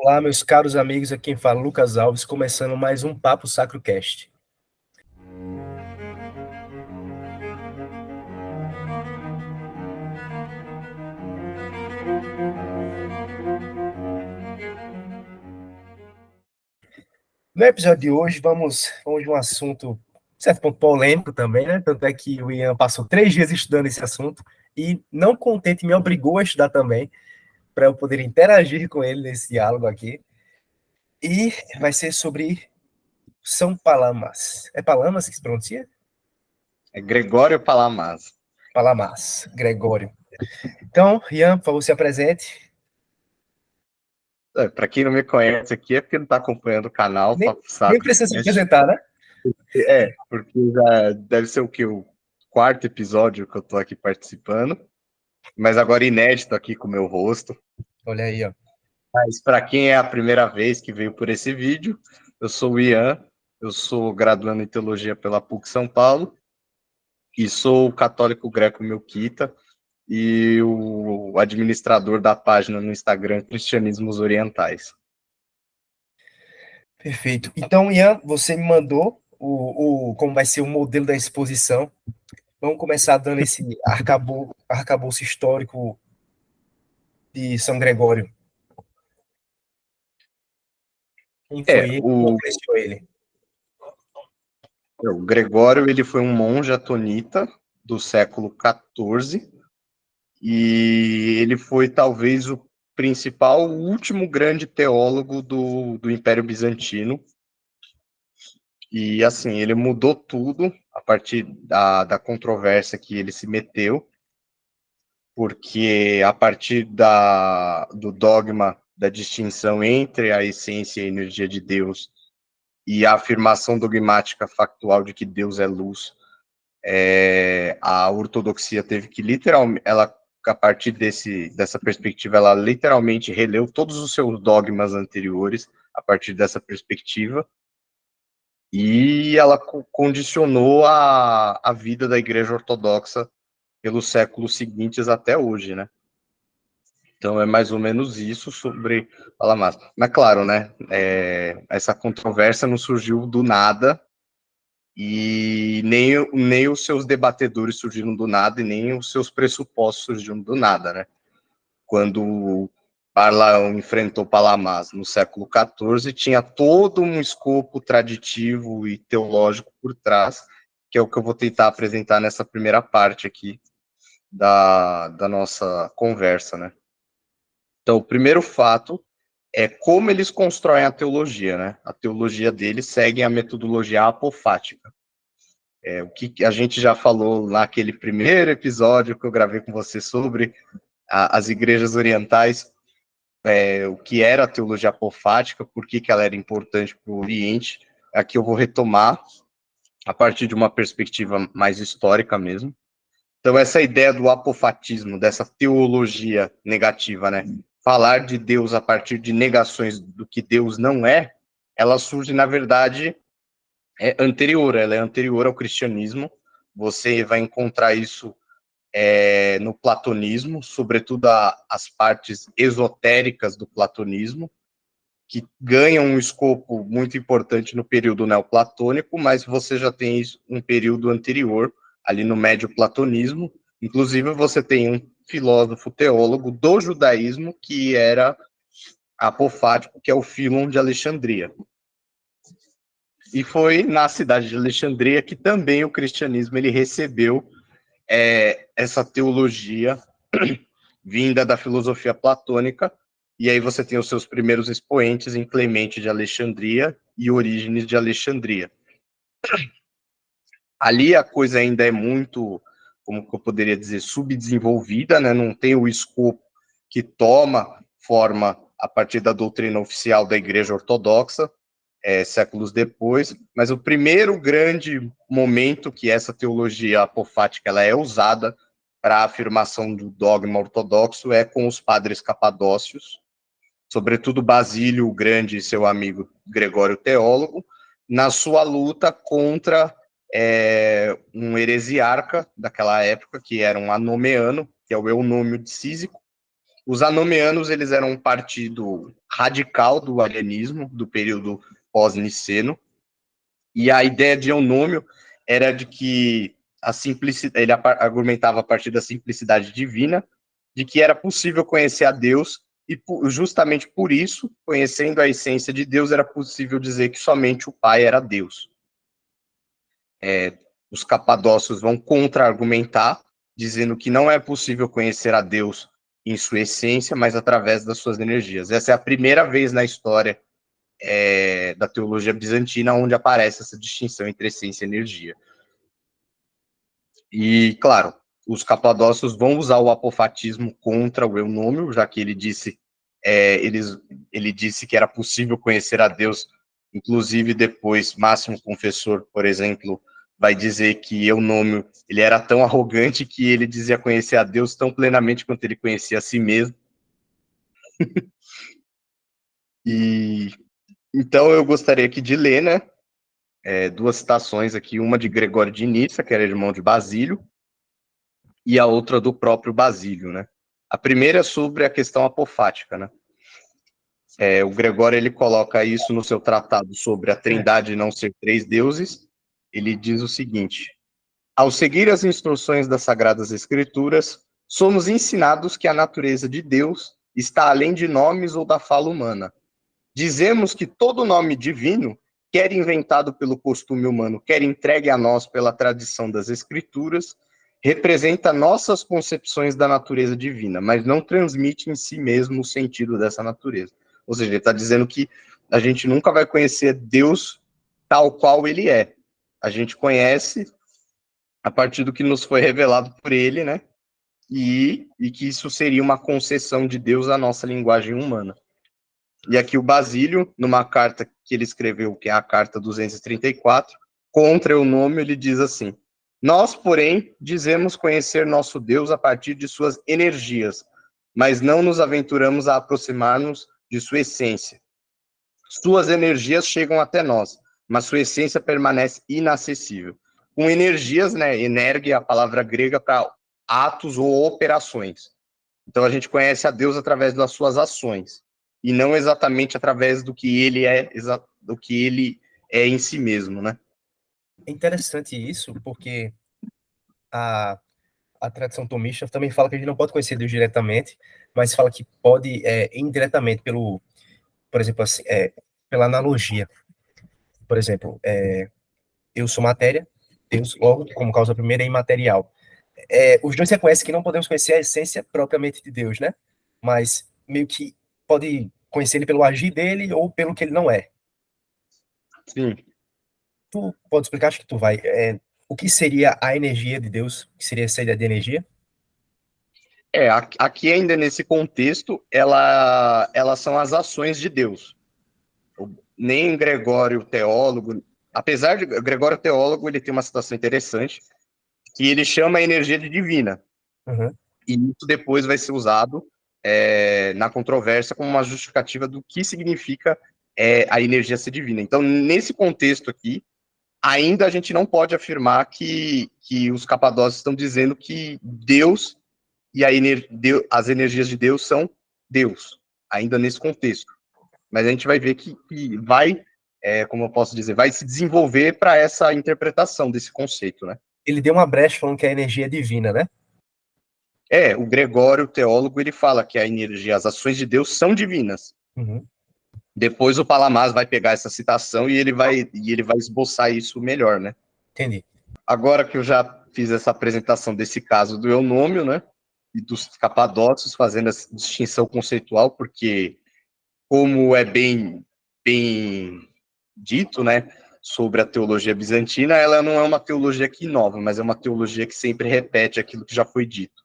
Olá, meus caros amigos, aqui quem fala Lucas Alves, começando mais um Papo Sacro Cast. No episódio de hoje, vamos de um assunto, de certo ponto, polêmico também, né? Tanto é que o Ian passou 3 dias estudando esse assunto e, não contente, me obrigou a estudar também, para eu poder interagir com ele nesse diálogo aqui. E vai ser sobre São Palamas. É Palamas que se pronuncia? É Gregório Palamas. Palamas, Gregório. Então, Ian, por favor, se apresente. Para quem não me conhece aqui, é porque não está acompanhando o canal, Nem, Papo nem Sacro precisa se Cast. apresentar, né? Porque já deve ser o quarto episódio que eu estou aqui participando, mas agora inédito aqui com o meu rosto. Olha aí, ó. Mas para quem é a primeira vez que veio por esse vídeo, eu sou o Ian, eu sou graduando em Teologia pela PUC São Paulo e sou católico greco-melquita e o administrador da página no Instagram Cristianismos Orientais. Perfeito. Então, Ian, você me mandou como vai ser o modelo da exposição. Vamos começar dando esse arcabouço histórico de São Gregório. Quem foi ele? Quem influenciou ele? O Gregório, ele foi um monge atonita do século XIV e ele foi talvez o principal, o último grande teólogo do Império Bizantino. E assim, ele mudou tudo a partir da controvérsia que ele se meteu, porque a partir do dogma da distinção entre a essência e a energia de Deus e a afirmação dogmática factual de que Deus é luz, a ortodoxia teve que literalmente, a partir dessa perspectiva, ela literalmente releu todos os seus dogmas anteriores a partir dessa perspectiva, e ela condicionou a vida da Igreja Ortodoxa pelos séculos seguintes até hoje, né? Então é mais ou menos isso sobre Palamas. Mas claro, né? Essa controvérsia não surgiu do nada, e nem os seus debatedores surgiram do nada, e nem os seus pressupostos surgiram do nada, né? Quando Barlaão enfrentou Palamas no século XIV, tinha todo um escopo traditivo e teológico por trás, que é o que eu vou tentar apresentar nessa primeira parte aqui da nossa conversa, né? Então, o primeiro fato é como eles constroem a teologia, né? A teologia deles segue a metodologia apofática. O que a gente já falou naquele primeiro episódio que eu gravei com você sobre as igrejas orientais, o que era a teologia apofática, por que ela era importante para o Oriente. Aqui eu vou retomar a partir de uma perspectiva mais histórica mesmo. Então, essa ideia do apofatismo, dessa teologia negativa, né? Falar de Deus a partir de negações do que Deus não é, ela surge, na verdade, ela é anterior ao cristianismo. Você vai encontrar isso no platonismo, sobretudo as partes esotéricas do platonismo, que ganham um escopo muito importante no período neoplatônico, mas você já tem um período anterior, ali no médio platonismo. Inclusive, você tem um filósofo teólogo do judaísmo que era apofático, que é o Fílon de Alexandria. E foi na cidade de Alexandria que também o cristianismo ele recebeu essa teologia vinda da filosofia platônica, e aí você tem os seus primeiros expoentes em Clemente de Alexandria e Orígenes de Alexandria. Ali a coisa ainda é muito, como que eu poderia dizer, subdesenvolvida, né? Não tem o escopo que toma forma a partir da doutrina oficial da Igreja Ortodoxa, séculos depois, mas o primeiro grande momento que essa teologia apofática ela é usada para a afirmação do dogma ortodoxo é com os padres capadócios, sobretudo Basílio o Grande e seu amigo Gregório Teólogo, na sua luta contra um heresiarca daquela época, que era um anomeano, que é o Eunômio de Císico, Os anomeanos, eles eram um partido radical do arianismo, do período pós-niceno, e a ideia de eunômio era de que a simplicidade, ele argumentava a partir da simplicidade divina, de que era possível conhecer a Deus, e justamente por isso, conhecendo a essência de Deus, era possível dizer que somente o Pai era Deus. Os capadócios vão contra-argumentar, dizendo que não é possível conhecer a Deus em sua essência, mas através das suas energias. Essa é a primeira vez na história da teologia bizantina onde aparece essa distinção entre essência e energia. E, claro, os capadócios vão usar o apofatismo contra o eunômio, já que ele disse que era possível conhecer a Deus, inclusive depois Máximo Confessor, por exemplo, vai dizer que Eunômio, ele era tão arrogante que ele dizia conhecer a Deus tão plenamente quanto ele conhecia a si mesmo. E então eu gostaria aqui de ler, né, duas citações aqui, uma de Gregório de Nissa, que era irmão de Basílio, e a outra do próprio Basílio, né. A primeira é sobre a questão apofática, né. O Gregório, ele coloca isso no seu tratado sobre a trindade não ser três deuses. Ele diz o seguinte: ao seguir as instruções das Sagradas Escrituras, somos ensinados que a natureza de Deus está além de nomes ou da fala humana. Dizemos que todo nome divino, quer inventado pelo costume humano, quer entregue a nós pela tradição das Escrituras, representa nossas concepções da natureza divina, mas não transmite em si mesmo o sentido dessa natureza. Ou seja, ele está dizendo que a gente nunca vai conhecer Deus tal qual ele é. A gente conhece a partir do que nos foi revelado por ele, né? E que isso seria uma concessão de Deus à nossa linguagem humana. E aqui o Basílio, numa carta que ele escreveu, que é a carta 234, contra Eunômio, ele diz assim: nós, porém, dizemos conhecer nosso Deus a partir de suas energias, mas não nos aventuramos a aproximar-nos de sua essência. Suas energias chegam até nós, mas sua essência permanece inacessível. Com energias, né, energue é a palavra grega para atos ou operações. Então a gente conhece a Deus através das suas ações, e não exatamente através do que ele é em si mesmo, né? É interessante isso, porque a tradição tomista também fala que a gente não pode conhecer Deus diretamente, mas fala que pode indiretamente, por exemplo, assim, pela analogia. Por exemplo, eu sou matéria, Deus, logo, como causa primeira, é imaterial. Os dois reconhecem que não podemos conhecer a essência propriamente de Deus, né? Mas meio que pode conhecer ele pelo agir dele ou pelo que ele não é. Sim. Tu pode explicar, acho que tu vai. O que seria a energia de Deus? O que seria essa ideia de energia? Aqui ainda nesse contexto, elas são as ações de Deus. Nem Gregório Teólogo, apesar de Gregório Teólogo, ele tem uma citação interessante, que ele chama a energia de divina. Uhum. E isso depois vai ser usado na controvérsia como uma justificativa do que significa a energia ser divina. Então, nesse contexto aqui, ainda a gente não pode afirmar que os capadócios estão dizendo que Deus e as energias de Deus são Deus, ainda nesse contexto. Mas a gente vai ver que vai, como eu posso dizer, vai se desenvolver para essa interpretação desse conceito, né? Ele deu uma brecha falando que a energia é divina, né? O Gregório, o teólogo, ele fala que a energia, as ações de Deus são divinas. Uhum. Depois o Palamás vai pegar essa citação e ele vai esboçar isso melhor, né? Entendi. Agora que eu já fiz essa apresentação desse caso do eunômio, né? E dos capadócios, fazendo essa distinção conceitual, porque como é bem dito, né, sobre a teologia bizantina, ela não é uma teologia que inova, mas é uma teologia que sempre repete aquilo que já foi dito.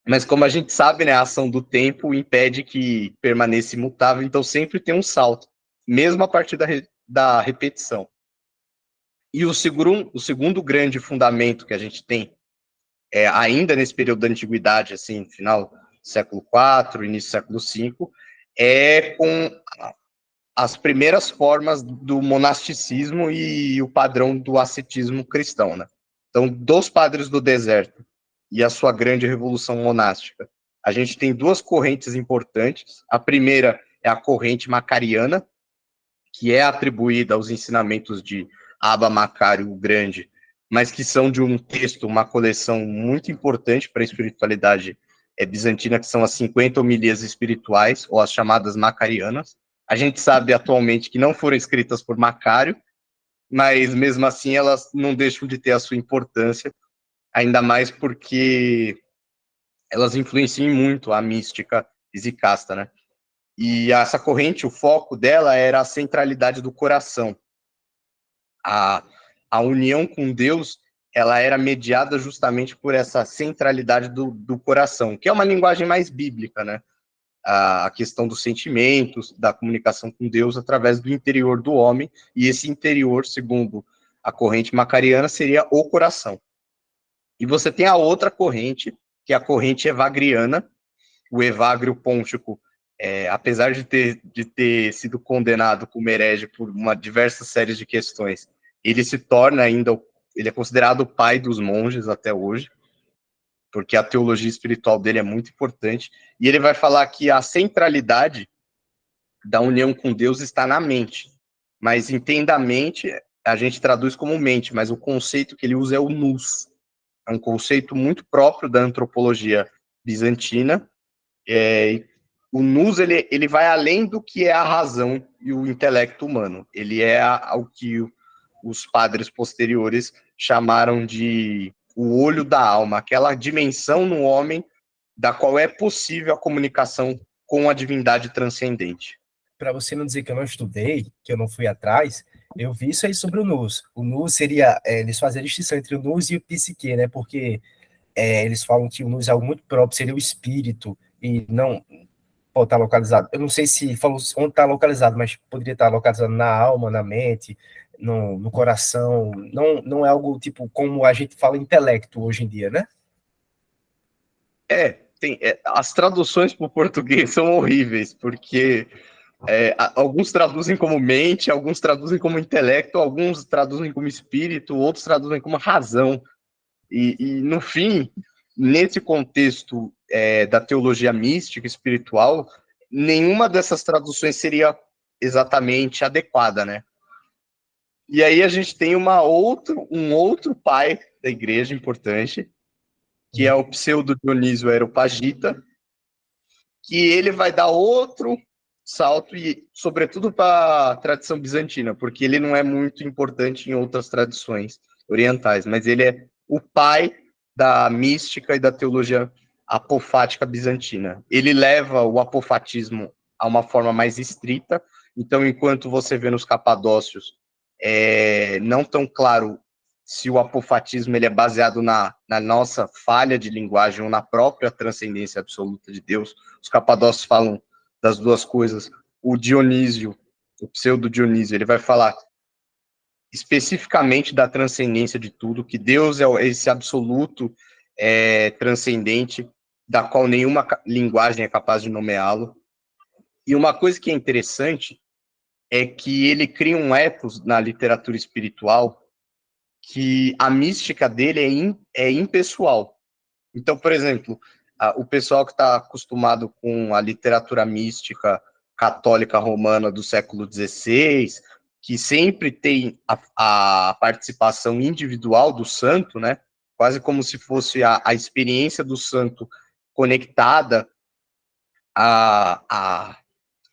Mas como a gente sabe, né, a ação do tempo impede que permaneça imutável, então sempre tem um salto, mesmo a partir da repetição. E o segundo grande fundamento que a gente tem, ainda nesse período da antiguidade, assim, final do século IV, início do século V, é com as primeiras formas do monasticismo e o padrão do ascetismo cristão, né? Então, dos padres do deserto e a sua grande revolução monástica, a gente tem duas correntes importantes. A primeira é a corrente macariana, que é atribuída aos ensinamentos de Abba Macário o Grande, mas que são de um texto, uma coleção muito importante para a espiritualidade bizantina, que são as 50 homilias espirituais, ou as chamadas macarianas. A gente sabe atualmente que não foram escritas por Macário, mas mesmo assim elas não deixam de ter a sua importância, ainda mais porque elas influenciam muito a mística isicasta, né? E essa corrente, o foco dela era a centralidade do coração. A união com Deus, ela era mediada justamente por essa centralidade do coração, que é uma linguagem mais bíblica, né? A questão dos sentimentos, da comunicação com Deus através do interior do homem, e esse interior, segundo a corrente macariana, seria o coração. E você tem a outra corrente, que é a corrente evagriana, o Evagrio Pôntico, apesar de ter sido condenado como herege por uma diversas séries de questões, ele se torna ainda, ele é considerado o pai dos monges até hoje, porque a teologia espiritual dele é muito importante, e ele vai falar que a centralidade da união com Deus está na mente, mas entenda a mente, a gente traduz como mente, mas o conceito que ele usa é o nous, é um conceito muito próprio da antropologia bizantina. O nous, ele vai além do que é a razão e o intelecto humano. Ele é o que os padres posteriores chamaram de o olho da alma, aquela dimensão no homem da qual é possível a comunicação com a divindade transcendente. Para você não dizer que eu não estudei, que eu não fui atrás, eu vi isso aí sobre o nous. O nous seria, eles fazem a distinção entre o nous e o psique, né? Porque eles falam que o nous é algo muito próprio, seria o espírito, e não pode estar localizado. Eu não sei se falou onde está localizado, mas poderia estar localizado na alma, na mente, no coração. Não é algo tipo como a gente fala intelecto hoje em dia, né? As traduções para o português são horríveis, porque alguns traduzem como mente, alguns traduzem como intelecto, alguns traduzem como espírito, outros traduzem como razão. E no fim, nesse contexto da teologia mística, espiritual, nenhuma dessas traduções seria exatamente adequada, né? E aí a gente tem um outro pai da igreja importante, que é o pseudo Dionísio Areopagita, que ele vai dar outro salto, e sobretudo para a tradição bizantina, porque ele não é muito importante em outras tradições orientais, mas ele é o pai da mística e da teologia apofática bizantina. Ele leva o apofatismo a uma forma mais estrita, então enquanto você vê nos capadócios não tão claro se o apofatismo ele é baseado na nossa falha de linguagem ou na própria transcendência absoluta de Deus. Os capadócios falam das duas coisas. O Dionísio, o pseudo Dionísio, ele vai falar especificamente da transcendência de tudo, que Deus é esse absoluto transcendente, da qual nenhuma linguagem é capaz de nomeá-lo. E uma coisa que é interessante é que ele cria um ethos na literatura espiritual que a mística dele é impessoal. Então, por exemplo, o pessoal que está acostumado com a literatura mística católica romana do século XVI, que sempre tem a participação individual do santo, né? Quase como se fosse a experiência do santo conectada a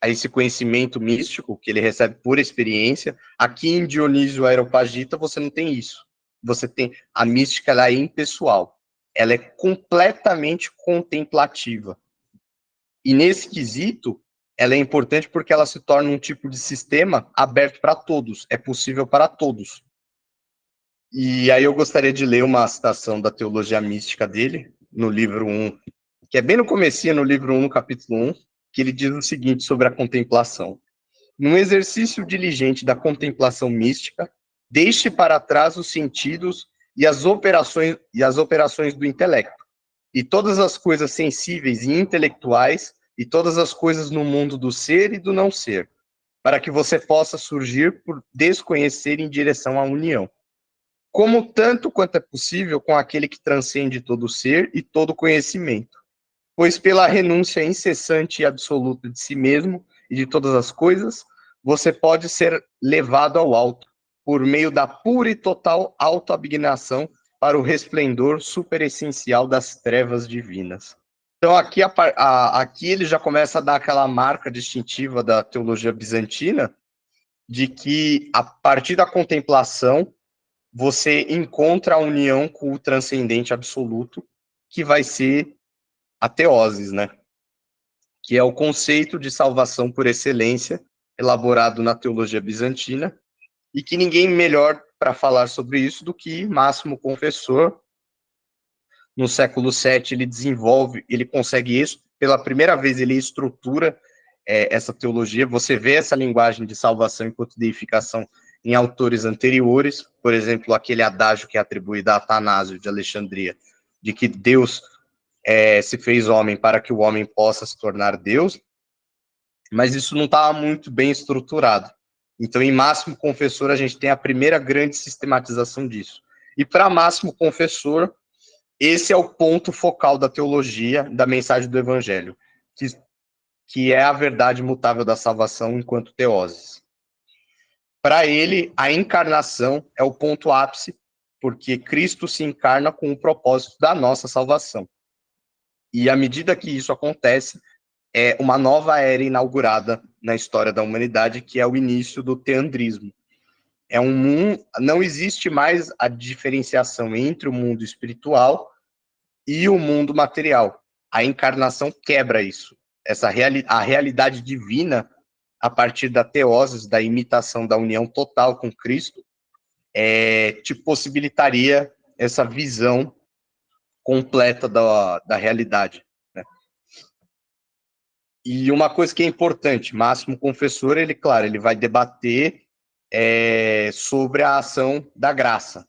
esse conhecimento místico que ele recebe por experiência. Aqui em Dionísio Areopagita você não tem isso. Você tem a mística, ela é impessoal. Ela é completamente contemplativa. E nesse quesito, ela é importante porque ela se torna um tipo de sistema aberto para todos. É possível para todos. E aí eu gostaria de ler uma citação da teologia mística dele, no livro 1, que é bem no comecinho, no livro 1, no capítulo 1, que ele diz o seguinte sobre a contemplação. Num exercício diligente da contemplação mística, deixe para trás os sentidos e as operações do intelecto, e todas as coisas sensíveis e intelectuais, e todas as coisas no mundo do ser e do não ser, para que você possa surgir por desconhecer em direção à união. Como tanto quanto é possível com aquele que transcende todo ser e todo conhecimento. Pois pela renúncia incessante e absoluta de si mesmo e de todas as coisas, você pode ser levado ao alto, por meio da pura e total autoabnegação para o resplendor superessencial das trevas divinas. Então aqui ele já começa a dar aquela marca distintiva da teologia bizantina, de que a partir da contemplação você encontra a união com o transcendente absoluto, que vai ser a teoses, né? Que é o conceito de salvação por excelência, elaborado na teologia bizantina, e que ninguém melhor para falar sobre isso do que Máximo Confessor. No século VII ele consegue isso, pela primeira vez ele estrutura essa teologia, você vê essa linguagem de salvação enquanto deificação em autores anteriores, por exemplo, aquele adágio que é atribuído a Atanásio de Alexandria, de que Deus se fez homem para que o homem possa se tornar Deus, mas isso não estava muito bem estruturado. Então, em Máximo Confessor, a gente tem a primeira grande sistematização disso. E para Máximo Confessor, esse é o ponto focal da teologia, da mensagem do Evangelho, que é a verdade imutável da salvação enquanto teoses. Para ele, a encarnação é o ponto ápice, porque Cristo se encarna com o propósito da nossa salvação. E à medida que isso acontece, é uma nova era inaugurada na história da humanidade, que é o início do teandrismo. Não existe mais a diferenciação entre o mundo espiritual e o mundo material. A encarnação quebra isso. A realidade divina, a partir da teoses, da imitação da união total com Cristo, te possibilitaria essa visão completa da realidade. Né? E uma coisa que é importante, Máximo Confessor, ele vai debater sobre a ação da graça,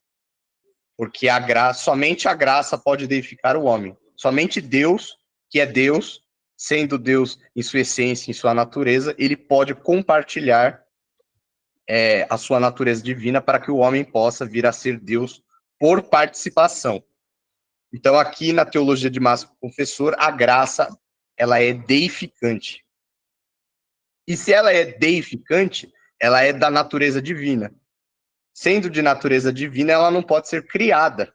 porque somente a graça pode deificar o homem. Somente Deus, que é Deus, sendo Deus em sua essência, em sua natureza, ele pode compartilhar a sua natureza divina para que o homem possa vir a ser Deus por participação. Então, aqui na teologia de Máximo Confessor, a graça, ela é deificante. E se ela é deificante, ela é da natureza divina. Sendo de natureza divina, ela não pode ser criada.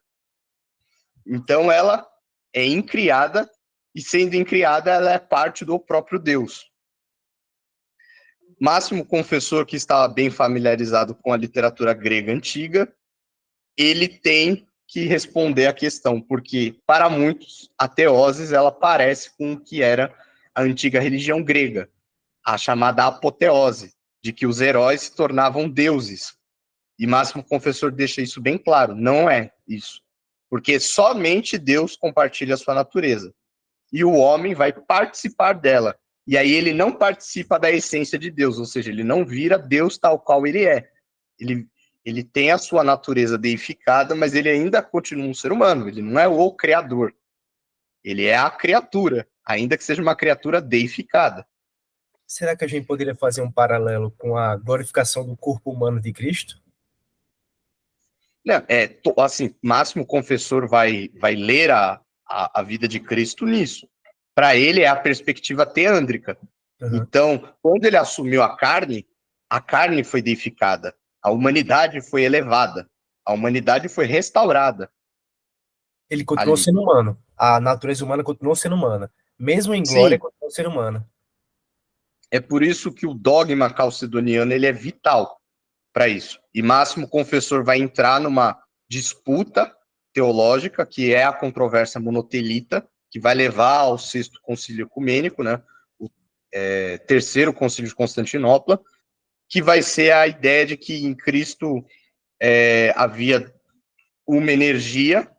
Então, ela é incriada, e sendo incriada, ela é parte do próprio Deus. Máximo Confessor, que estava bem familiarizado com a literatura grega antiga, ele tem que responder a questão, porque, para muitos, a teoses, ela parece com o que era a antiga religião grega, a chamada apoteose, de que os heróis se tornavam deuses. E Máximo Confessor deixa isso bem claro, não é isso. Porque somente Deus compartilha a sua natureza. E o homem vai participar dela. E aí ele não participa da essência de Deus, ou seja, ele não vira Deus tal qual ele é. Ele tem a sua natureza deificada, mas ele ainda continua um ser humano, ele não é o criador. Ele é a criatura, ainda que seja uma criatura deificada. Será que a gente poderia fazer um paralelo com a glorificação do corpo humano de Cristo? Não, assim, Máximo Confessor vai ler a vida de Cristo nisso. Para ele é a perspectiva teândrica. Uhum. Então, quando ele assumiu a carne foi deificada, a humanidade foi elevada, a humanidade foi restaurada. Ele continuou sendo humano, a natureza humana continuou sendo humana, mesmo em glória, continuou sendo humana. É por isso que o dogma calcedoniano ele é vital para isso. E Máximo Confessor vai entrar numa disputa teológica, que é a controvérsia monotelita, que vai levar ao sexto concílio ecumênico, né, o terceiro concílio de Constantinopla, que vai ser a ideia de que em Cristo havia uma energia,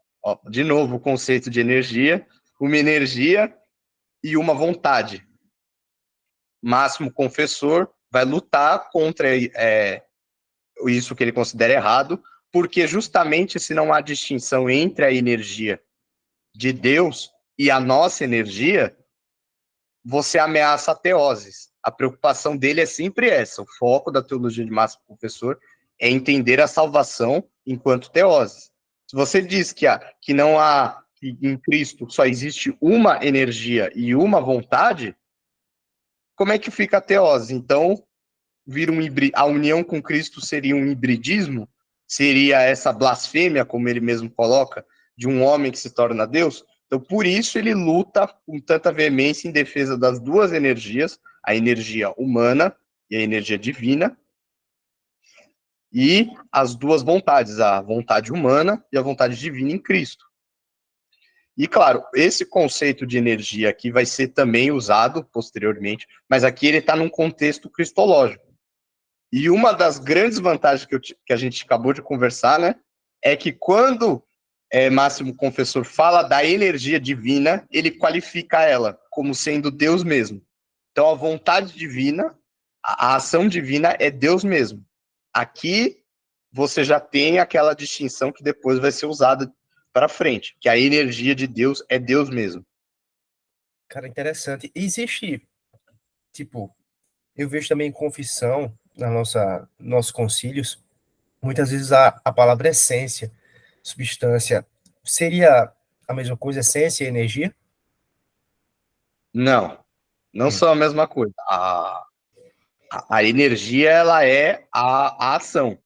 de novo o conceito de energia, uma energia e uma vontade. Máximo Confessor vai lutar contra isso que ele considera errado, porque justamente se não há distinção entre a energia de Deus e a nossa energia, você ameaça a teoses. A preocupação dele é sempre essa, o foco da teologia de Máximo Confessor é entender a salvação enquanto teoses. Se você diz que não há que em Cristo só existe uma energia e uma vontade, como é que fica a teose? Então, a união com Cristo seria um hibridismo? Seria essa blasfêmia, como ele mesmo coloca, de um homem que se torna Deus? Então, por isso ele luta com tanta veemência em defesa das duas energias, a energia humana e a energia divina, e as duas vontades, a vontade humana e a vontade divina em Cristo. E, claro, esse conceito de energia aqui vai ser também usado posteriormente, mas aqui ele está num contexto cristológico. E uma das grandes vantagens que a gente acabou de conversar, né, é que quando Máximo Confessor fala da energia divina, ele qualifica ela como sendo Deus mesmo. Então, a vontade divina, a ação divina é Deus mesmo. Aqui, você já tem aquela distinção que depois vai ser usada para frente, que a energia de Deus é Deus mesmo. Cara, interessante. Existe, tipo, eu vejo também em confissão, nossos concílios, muitas vezes a palavra essência, substância, seria a mesma coisa, essência e energia? Não são a mesma coisa. A energia, ela é a ação.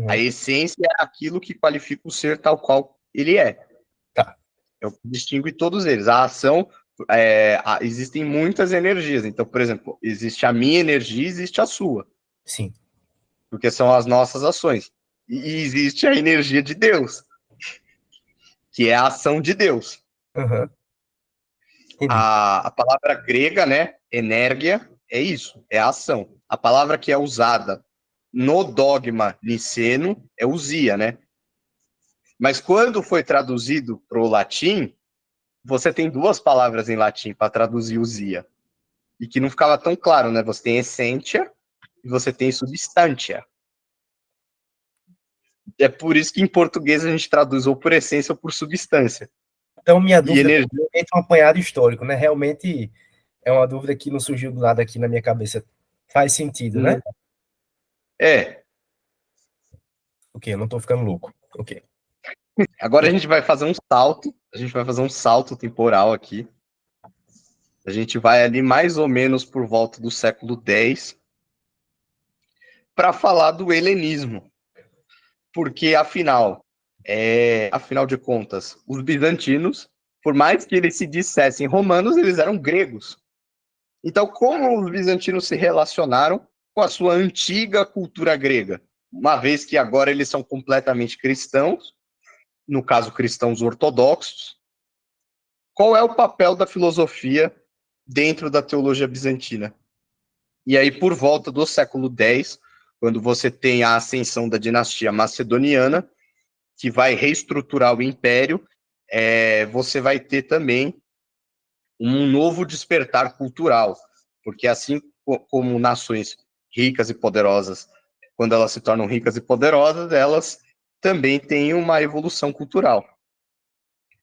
A essência é aquilo que qualifica o ser tal qual ele é. Tá. É o que distingue todos eles. A ação, existem muitas energias. Então, por exemplo, existe a minha energia, existe a sua. Sim. Porque são as nossas ações. E existe a energia de Deus, que é a ação de Deus. Uhum. A palavra grega, né, energia, é isso, é a ação. A palavra que é usada no dogma niceno é usia, né? Mas quando foi traduzido para o latim, você tem duas palavras em latim para traduzir usia. E que não ficava tão claro, né? Você tem essentia e você tem substantia. É por isso que em português a gente traduz ou por essência ou por substância. Então, minha E dúvida energia... é um apanhado histórico, né? Realmente é uma dúvida que não surgiu do nada aqui na minha cabeça. Faz sentido, né? É. Ok, eu não tô ficando louco. Ok. Agora a gente vai fazer um salto. A gente vai fazer um salto temporal aqui. A gente vai ali mais ou menos por volta do século X para falar do helenismo. Porque, afinal de contas, os bizantinos, por mais que eles se dissessem romanos, eles eram gregos. Então, como os bizantinos se relacionaram com a sua antiga cultura grega? Uma vez que agora eles são completamente cristãos, no caso, cristãos ortodoxos, qual é o papel da filosofia dentro da teologia bizantina? E aí, por volta do século X, quando você tem a ascensão da dinastia macedoniana, que vai reestruturar o império, você vai ter também um novo despertar cultural, porque assim como nações ricas e poderosas, quando elas se tornam ricas e poderosas, elas também têm uma evolução cultural.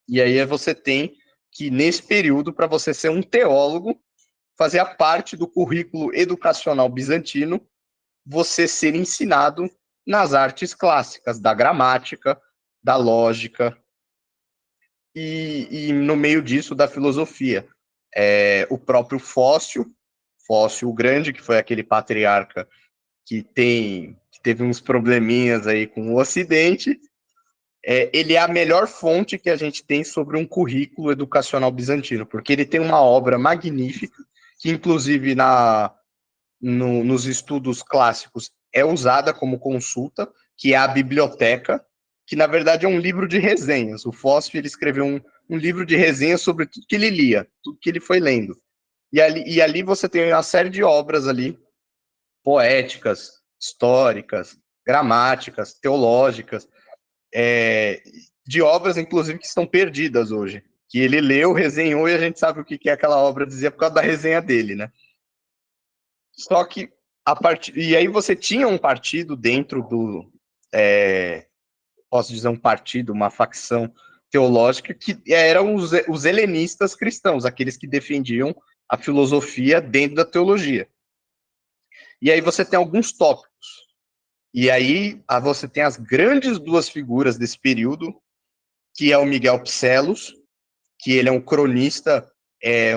E aí você tem que, nesse período, para você ser um teólogo, fazia parte do currículo educacional bizantino você ser ensinado nas artes clássicas, da gramática, da lógica, e no meio disso, da filosofia. O próprio Fócio o Grande, que foi aquele patriarca que teve uns probleminhas aí com o Ocidente, ele é a melhor fonte que a gente tem sobre um currículo educacional bizantino, porque ele tem uma obra magnífica, que inclusive nos estudos clássicos é usada como consulta, que é a biblioteca, que na verdade é um livro de resenhas. O Fósforo ele escreveu um livro de resenhas sobre tudo que ele lia, tudo que ele foi lendo. E ali você tem uma série de obras ali, poéticas, históricas, gramáticas, teológicas, de obras, inclusive, que estão perdidas hoje. Que ele leu, resenhou, e a gente sabe o que aquela obra dizia por causa da resenha dele, né? Só que e aí você tinha um partido dentro do, posso dizer um partido, uma facção teológica que eram os helenistas cristãos, aqueles que defendiam a filosofia dentro da teologia. E aí você tem alguns tópicos. E aí você tem as grandes duas figuras desse período, que é o Miguel Psellos, que ele é um cronista,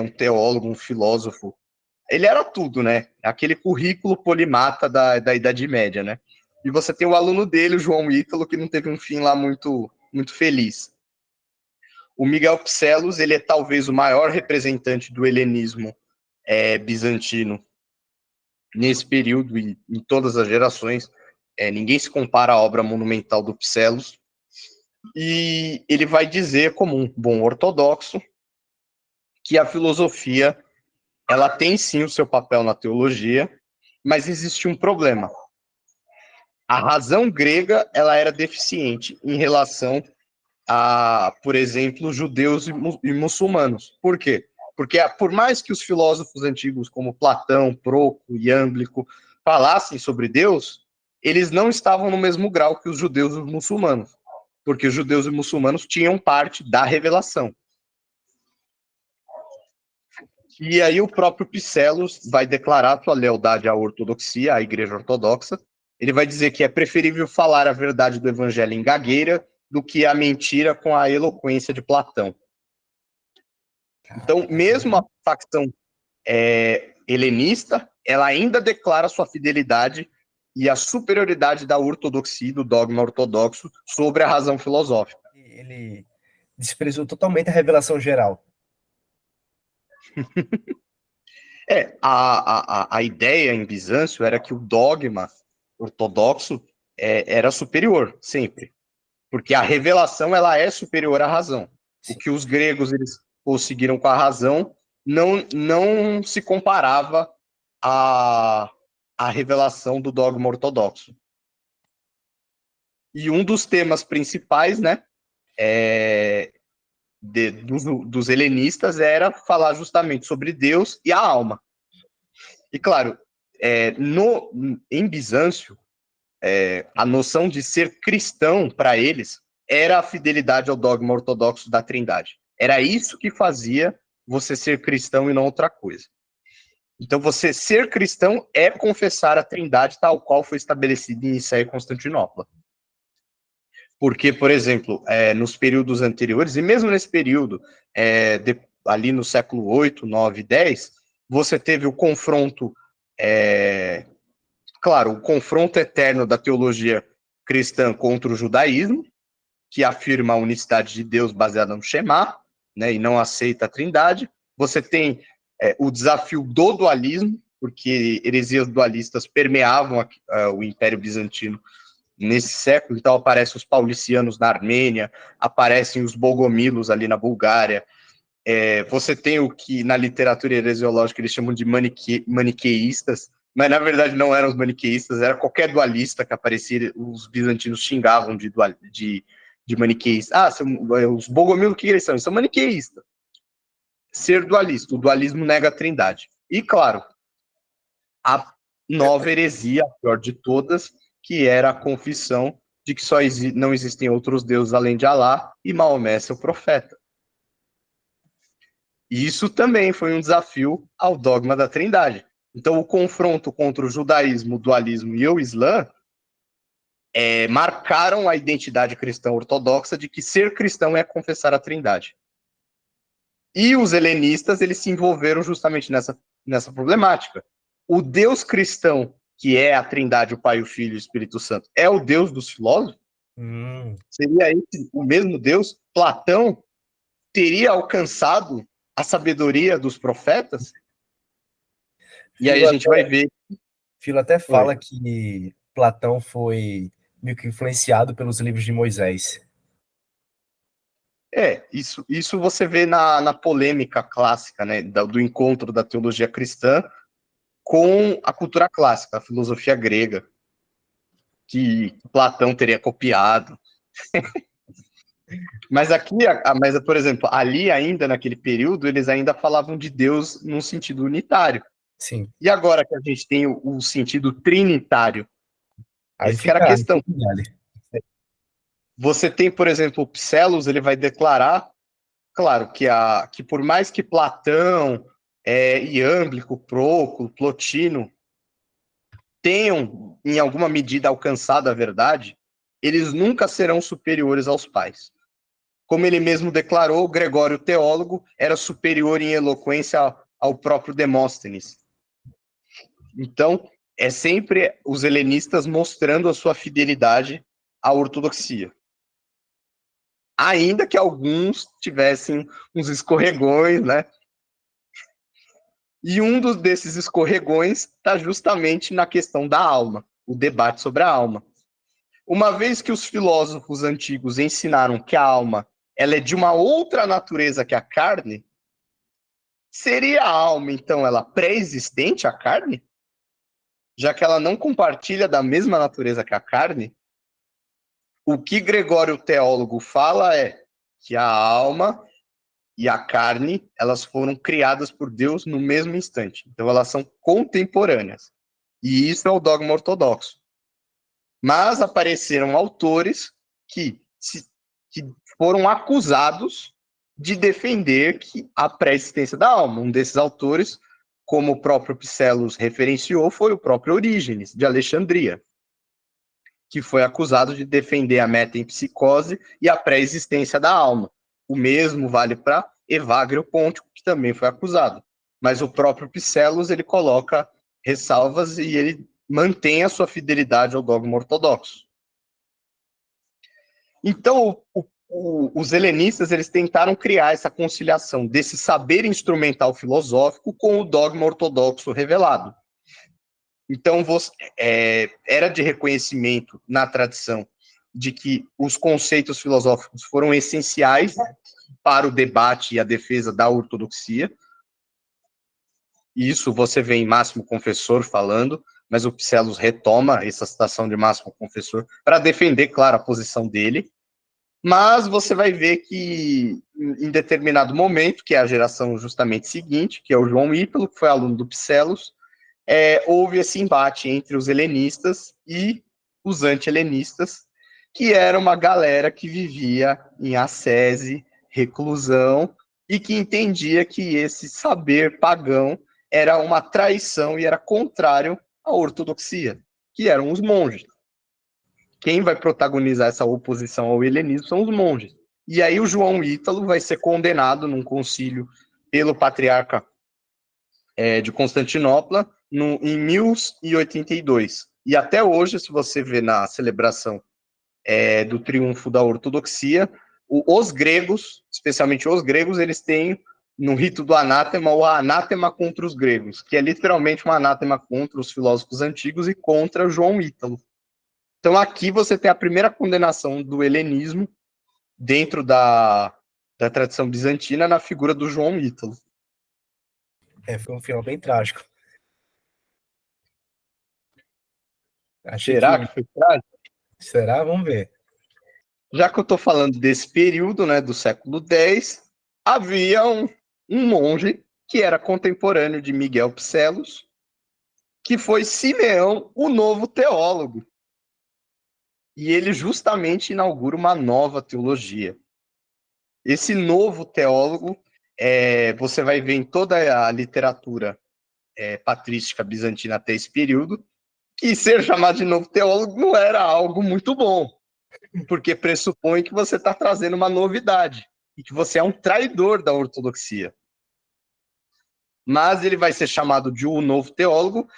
um teólogo, um filósofo. Ele era tudo, né? Aquele currículo polimata da Idade Média, né? E você tem o aluno dele, o João Ítalo, que não teve um fim lá muito, muito feliz. O Miguel Psellos, ele é talvez o maior representante do helenismo bizantino nesse período e em todas as gerações. Ninguém se compara à obra monumental do Psellos. E ele vai dizer, como um bom ortodoxo, que a filosofia ela tem sim o seu papel na teologia, mas existe um problema. A razão grega ela era deficiente em relação a, por exemplo, judeus e muçulmanos. Por quê? Porque por mais que os filósofos antigos como Platão, Proco, Iâmblico falassem sobre Deus, eles não estavam no mesmo grau que os judeus e os muçulmanos, porque os judeus e muçulmanos tinham parte da revelação. E aí o próprio Psellos vai declarar sua lealdade à ortodoxia, à igreja ortodoxa. Ele vai dizer que é preferível falar a verdade do evangelho em gagueira do que a mentira com a eloquência de Platão. Então, mesmo a facção helenista, ela ainda declara sua fidelidade e a superioridade da ortodoxia, do dogma ortodoxo, sobre a razão filosófica. Ele desprezou totalmente a revelação geral. A ideia em Bizâncio era que o dogma ortodoxo era superior, sempre. Porque a revelação ela é superior à razão. Sim. O que os gregos eles conseguiram com a razão não se comparava à revelação do dogma ortodoxo. E um dos temas principais, né, dos helenistas era falar justamente sobre Deus e a alma. E claro, em Bizâncio, a noção de ser cristão para eles era a fidelidade ao dogma ortodoxo da Trindade. Era isso que fazia você ser cristão e não outra coisa. Então, você ser cristão é confessar a Trindade tal qual foi estabelecida em Nicéia e Constantinopla. Porque, por exemplo, nos períodos anteriores, e mesmo nesse período, ali no século 8, 9, 10, você teve o confronto, claro, o confronto eterno da teologia cristã contra o judaísmo, que afirma a unicidade de Deus baseada no Shema, né, e não aceita a Trindade. Você tem o desafio do dualismo, porque heresias dualistas permeavam o Império Bizantino nesse século. Então aparecem os paulicianos na Armênia, aparecem os bogomilos ali na Bulgária. Você tem o que na literatura heresiológica eles chamam de maniqueístas, mas na verdade não eram os maniqueístas, era qualquer dualista que aparecia, os bizantinos xingavam de maniqueísta. Os bogomilos, o que eles são? Eles são maniqueístas. Ser dualista, o dualismo nega a trindade. E claro, a nova heresia, a pior de todas, que era a confissão de que não existem outros deuses além de Alá e Maomé é seu profeta. E isso também foi um desafio ao dogma da Trindade. Então, o confronto contra o judaísmo, o dualismo e o Islã marcaram a identidade cristã ortodoxa de que ser cristão é confessar a Trindade. E os helenistas, eles se envolveram justamente nessa problemática. O Deus cristão, que é a Trindade, o Pai, o Filho e o Espírito Santo, é o Deus dos filósofos? Seria esse o mesmo Deus? Platão teria alcançado a sabedoria dos profetas? E aí a gente vai ver. Filo até fala que Platão foi meio que influenciado pelos livros de Moisés. Isso você vê na polêmica clássica, né, do encontro da teologia cristã com a cultura clássica, a filosofia grega, que Platão teria copiado. Mas por exemplo, ali ainda naquele período, eles ainda falavam de Deus num sentido unitário. Sim. E agora que a gente tem o sentido trinitário, aí essa era a questão. Vale. Você tem, por exemplo, o Psellos, ele vai declarar, claro, que por mais que Platão, Iâmblico, Próculo, Plotino tenham, em alguma medida, alcançado a verdade, eles nunca serão superiores aos pais. Como ele mesmo declarou, Gregório teólogo era superior em eloquência ao próprio Demóstenes. Então, é sempre os helenistas mostrando a sua fidelidade à ortodoxia. Ainda que alguns tivessem uns escorregões, né? E desses escorregões está justamente na questão da alma, o debate sobre a alma. Uma vez que os filósofos antigos ensinaram que a alma ela é de uma outra natureza que a carne, seria a alma, então, ela pré-existente à carne? Já que ela não compartilha da mesma natureza que a carne? O que Gregório o teólogo fala é que a alma e a carne, elas foram criadas por Deus no mesmo instante. Então, elas são contemporâneas. E isso é o dogma ortodoxo. Mas apareceram autores que foram acusados de defender a pré-existência da alma. Um desses autores, como o próprio Psellus referenciou, foi o próprio Orígenes, de Alexandria, que foi acusado de defender a metempsicose e a pré-existência da alma. O mesmo vale para Evagrio Pontico, que também foi acusado. Mas o próprio Psellus, ele coloca ressalvas e ele mantém a sua fidelidade ao dogma ortodoxo. Então, os helenistas, eles tentaram criar essa conciliação desse saber instrumental filosófico com o dogma ortodoxo revelado. Então, era de reconhecimento na tradição de que os conceitos filosóficos foram essenciais para o debate e a defesa da ortodoxia. Isso você vê em Máximo Confessor falando, mas o Psellus retoma essa citação de Máximo Confessor para defender, claro, a posição dele. Mas você vai ver que, em determinado momento, que é a geração justamente seguinte, que é o João Ítalo, que foi aluno do Psellus, houve esse embate entre os helenistas e os anti-helenistas, que era uma galera que vivia em ascese, reclusão, e que entendia que esse saber pagão era uma traição e era contrário à ortodoxia, que eram os monges. Quem vai protagonizar essa oposição ao helenismo são os monges. E aí o João Ítalo vai ser condenado num concílio pelo patriarca de Constantinopla em 1082. E até hoje, se você vê na celebração do triunfo da ortodoxia, os gregos, especialmente os gregos, eles têm no rito do anátema o anátema contra os gregos, que é literalmente um anátema contra os filósofos antigos e contra João Ítalo. Então aqui você tem a primeira condenação do helenismo dentro da tradição bizantina na figura do João Ítalo. Foi um final bem trágico. Será que foi trágico? Será? Vamos ver. Já que eu estou falando desse período, né, do século X, havia um monge que era contemporâneo de Miguel Psellus, que foi Simeão, o novo teólogo. E ele justamente inaugura uma nova teologia. Esse novo teólogo, você vai ver em toda a literatura patrística bizantina até esse período, que ser chamado de novo teólogo não era algo muito bom, porque pressupõe que você está trazendo uma novidade e que você é um traidor da ortodoxia. Mas ele vai ser chamado de um novo teólogo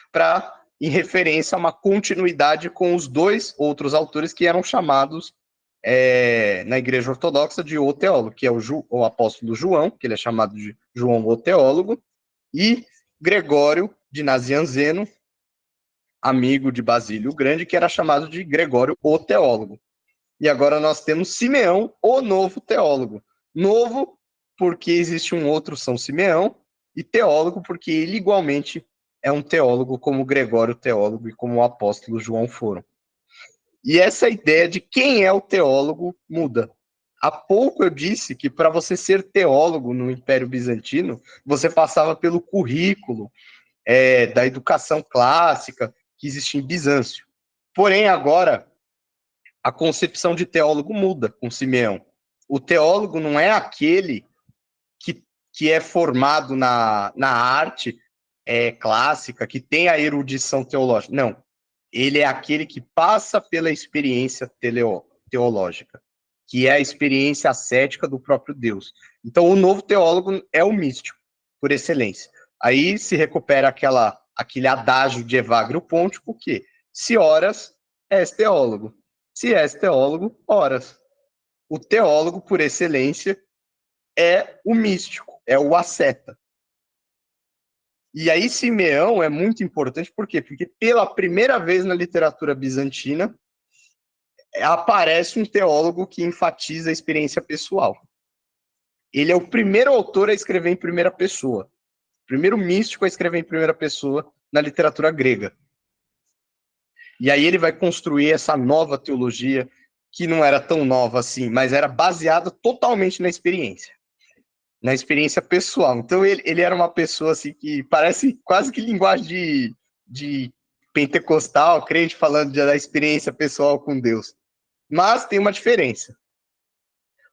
em referência a uma continuidade com os dois outros autores que eram chamados na Igreja Ortodoxa de o teólogo, que é o apóstolo João, que ele é chamado de João o teólogo, e Gregório de Nazianzeno, amigo de Basílio o Grande, que era chamado de Gregório o teólogo. E agora nós temos Simeão, o novo teólogo. Novo porque existe um outro São Simeão, e teólogo porque ele igualmente é um teólogo como Gregório teólogo e como o apóstolo João foram. E essa ideia de quem é o teólogo muda. Há pouco eu disse que para você ser teólogo no Império Bizantino, você passava pelo currículo da educação clássica que existia em Bizâncio. Porém, agora, a concepção de teólogo muda com Simeão. O teólogo não é aquele que é formado na arte clássica, que tem a erudição teológica. Não. Ele é aquele que passa pela experiência teológica, que é a experiência ascética do próprio Deus. Então, o novo teólogo é o místico, por excelência. Aí se recupera aquele adágio de Evagrio Pontico, que se horas, és teólogo. Se és teólogo, horas. O teólogo, por excelência, é o místico, é o asceta. E aí Simeão é muito importante, por quê? Porque pela primeira vez na literatura bizantina aparece um teólogo que enfatiza a experiência pessoal. Ele é o primeiro autor a escrever em primeira pessoa, o primeiro místico a escrever em primeira pessoa na literatura grega. E aí ele vai construir essa nova teologia, que não era tão nova assim, mas era baseada totalmente na experiência pessoal. Então ele era uma pessoa assim que parece quase que linguagem de pentecostal, crente falando da experiência pessoal com Deus. Mas tem uma diferença,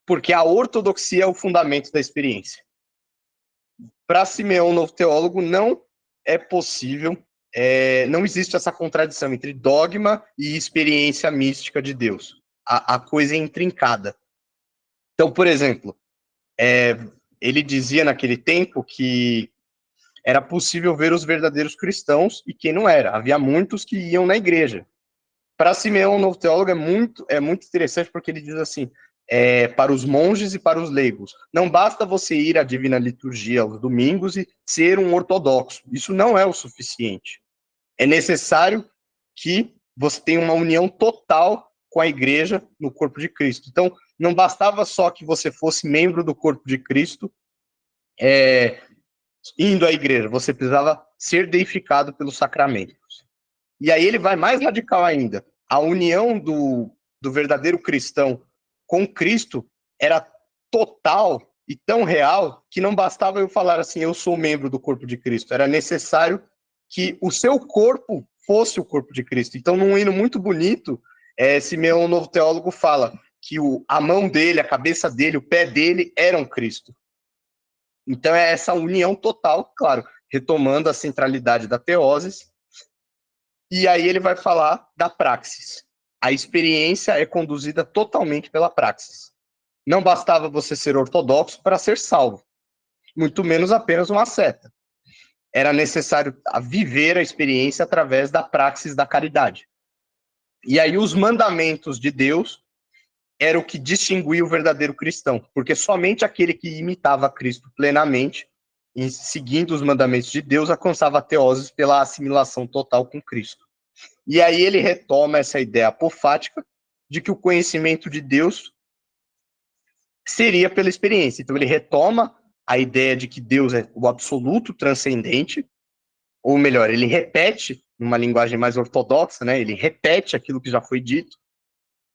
porque a ortodoxia é o fundamento da experiência. Para Simeão, novo teólogo, não é possível, não existe essa contradição entre dogma e experiência mística de Deus. A coisa é intrincada. Então, por exemplo, ele dizia naquele tempo que era possível ver os verdadeiros cristãos e quem não era. Havia muitos que iam na igreja. Para Simeão, o novo teólogo, é muito interessante, porque ele diz assim, para os monges e para os leigos, não basta você ir à divina liturgia aos domingos e ser um ortodoxo. Isso não é o suficiente. É necessário que você tenha uma união total com a igreja no corpo de Cristo. Então, não bastava só que você fosse membro do corpo de Cristo, indo à igreja, você precisava ser deificado pelos sacramentos. E aí ele vai mais radical ainda. A união do verdadeiro cristão com Cristo era total e tão real que não bastava eu falar assim, eu sou membro do corpo de Cristo. Era necessário que o seu corpo fosse o corpo de Cristo. Então, num hino muito bonito, Simeão, o novo teólogo, fala que a mão dele, a cabeça dele, o pé dele eram Cristo. Então, é essa união total, claro, retomando a centralidade da teoses. E aí ele vai falar da praxis. A experiência é conduzida totalmente pela praxis. Não bastava você ser ortodoxo para ser salvo, muito menos apenas uma asceta. Era necessário viver a experiência através da praxis da caridade. E aí os mandamentos de Deus era o que distinguia o verdadeiro cristão, porque somente aquele que imitava Cristo plenamente, e seguindo os mandamentos de Deus, alcançava a teose pela assimilação total com Cristo. E aí ele retoma essa ideia apofática de que o conhecimento de Deus seria pela experiência. Então ele retoma a ideia de que Deus é o absoluto transcendente, ou melhor, ele repete, numa linguagem mais ortodoxa, né? Ele repete aquilo que já foi dito,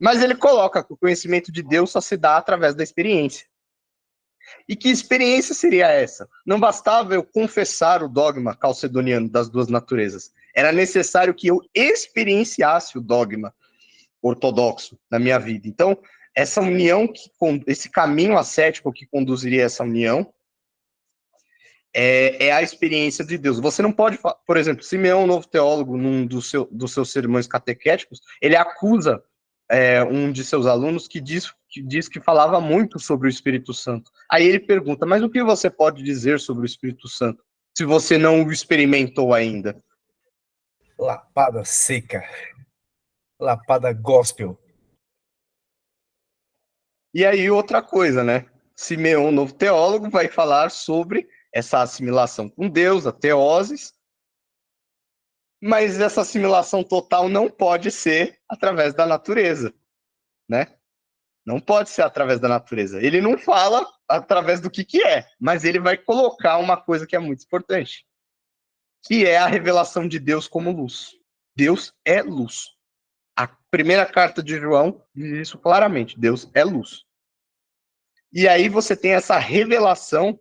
mas ele coloca que o conhecimento de Deus só se dá através da experiência. E que experiência seria essa? Não bastava eu confessar o dogma calcedoniano das duas naturezas. Era necessário que eu experienciasse o dogma ortodoxo na minha vida. Então, essa união, esse caminho ascético que conduziria essa união, é a experiência de Deus. Você não pode, por exemplo, Simeão, novo teólogo, num dos seus sermões catequéticos, ele acusa um de seus alunos que diz que falava muito sobre o Espírito Santo. Aí ele pergunta, mas o que você pode dizer sobre o Espírito Santo, se você não o experimentou ainda? Lapada seca. Lapada gospel. E aí outra coisa, né? Simeão, novo teólogo, vai falar sobre essa assimilação com Deus, a teoses, mas essa assimilação total não pode ser através da natureza, né? Não pode ser através da natureza. Ele não fala através do que é, mas ele vai colocar uma coisa que é muito importante, que é a revelação de Deus como luz. Deus é luz. A primeira carta de João diz isso claramente, Deus é luz. E aí você tem essa revelação,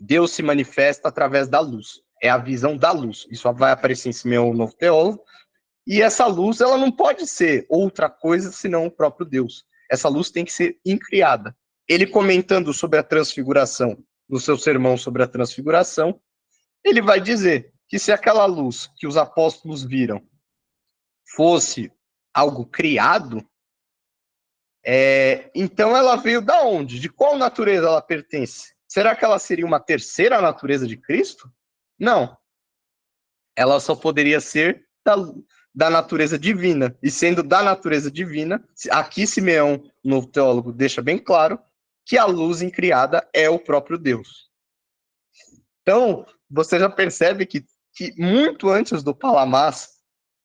Deus se manifesta através da luz. É a visão da luz. Isso vai aparecer em Simeão, o novo teólogo. E essa luz, ela não pode ser outra coisa senão o próprio Deus. Essa luz tem que ser incriada. Ele comentando sobre a transfiguração, no seu sermão sobre a transfiguração, ele vai dizer que se aquela luz que os apóstolos viram fosse algo criado, Então ela veio da onde? De qual natureza ela pertence? Será que ela seria uma terceira natureza de Cristo? Não. Ela só poderia ser da natureza divina. E sendo da natureza divina, aqui Simeão, novo teólogo, deixa bem claro que a luz incriada é o próprio Deus. Então, você já percebe que muito antes do Palamás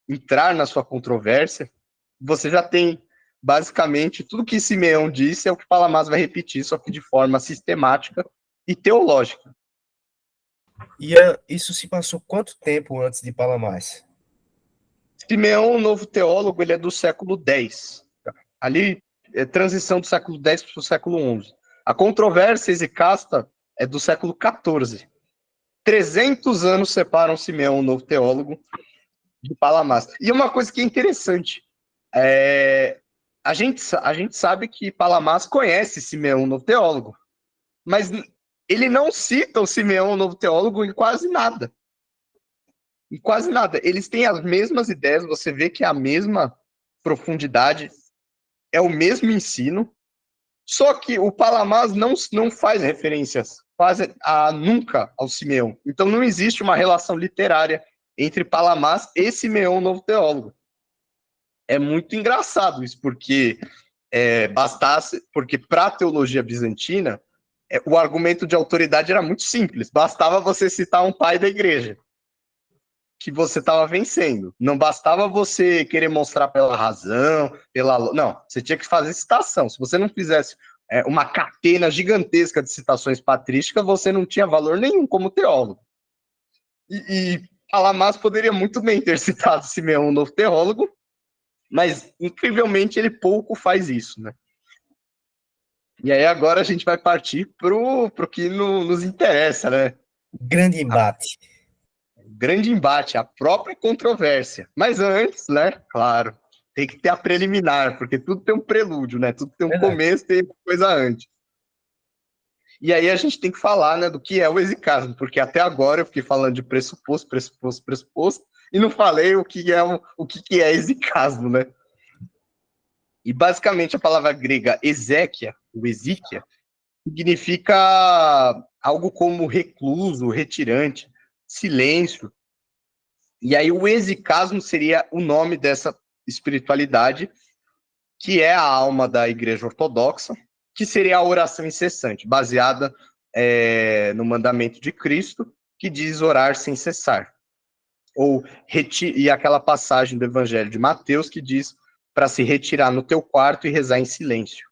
entrar na sua controvérsia, você já tem basicamente tudo que Simeão disse é o que Palamás vai repetir, só que de forma sistemática e teológica. E isso se passou quanto tempo antes de Palamás? Simeão, novo teólogo, ele é do século X. Ali, transição do século X para o século XI. A controvérsia exicasta é do século XIV. 300 anos separam Simeão, novo teólogo, de Palamás. E uma coisa que é interessante, a gente sabe que Palamás conhece Simeão, novo teólogo, mas ele não cita o Simeão, novo teólogo, em quase nada. Em quase nada. Eles têm as mesmas ideias, você vê que é a mesma profundidade, é o mesmo ensino, só que o Palamás não faz referências nunca ao Simeão. Então não existe uma relação literária entre Palamás e Simeão, novo teólogo. É muito engraçado isso, porque porque para a teologia bizantina, o argumento de autoridade era muito simples, bastava você citar um pai da igreja que você estava vencendo. Não bastava você querer mostrar pela razão, não, você tinha que fazer citação. Se você não fizesse uma catena gigantesca de citações patrísticas, você não tinha valor nenhum como teólogo. E Palamás poderia muito bem ter citado Simeão, um novo teólogo, mas, incrivelmente, ele pouco faz isso, né? E aí agora a gente vai partir pro que nos interessa, né? Grande embate. Grande embate, a própria controvérsia. Mas antes, né, claro, tem que ter a preliminar, porque tudo tem um prelúdio, né? Tudo tem um começo e tem uma coisa antes. E aí a gente tem que falar, né, do que é o exicasmo, porque até agora eu fiquei falando de pressuposto, e não falei o que é exicasmo, né? E basicamente a palavra grega exéquia, o exíquia, significa algo como recluso, retirante, silêncio. E aí o exicasmo seria o nome dessa espiritualidade, que é a alma da igreja ortodoxa, que seria a oração incessante, baseada no mandamento de Cristo, que diz orar sem cessar. E aquela passagem do Evangelho de Mateus que diz para se retirar no teu quarto e rezar em silêncio.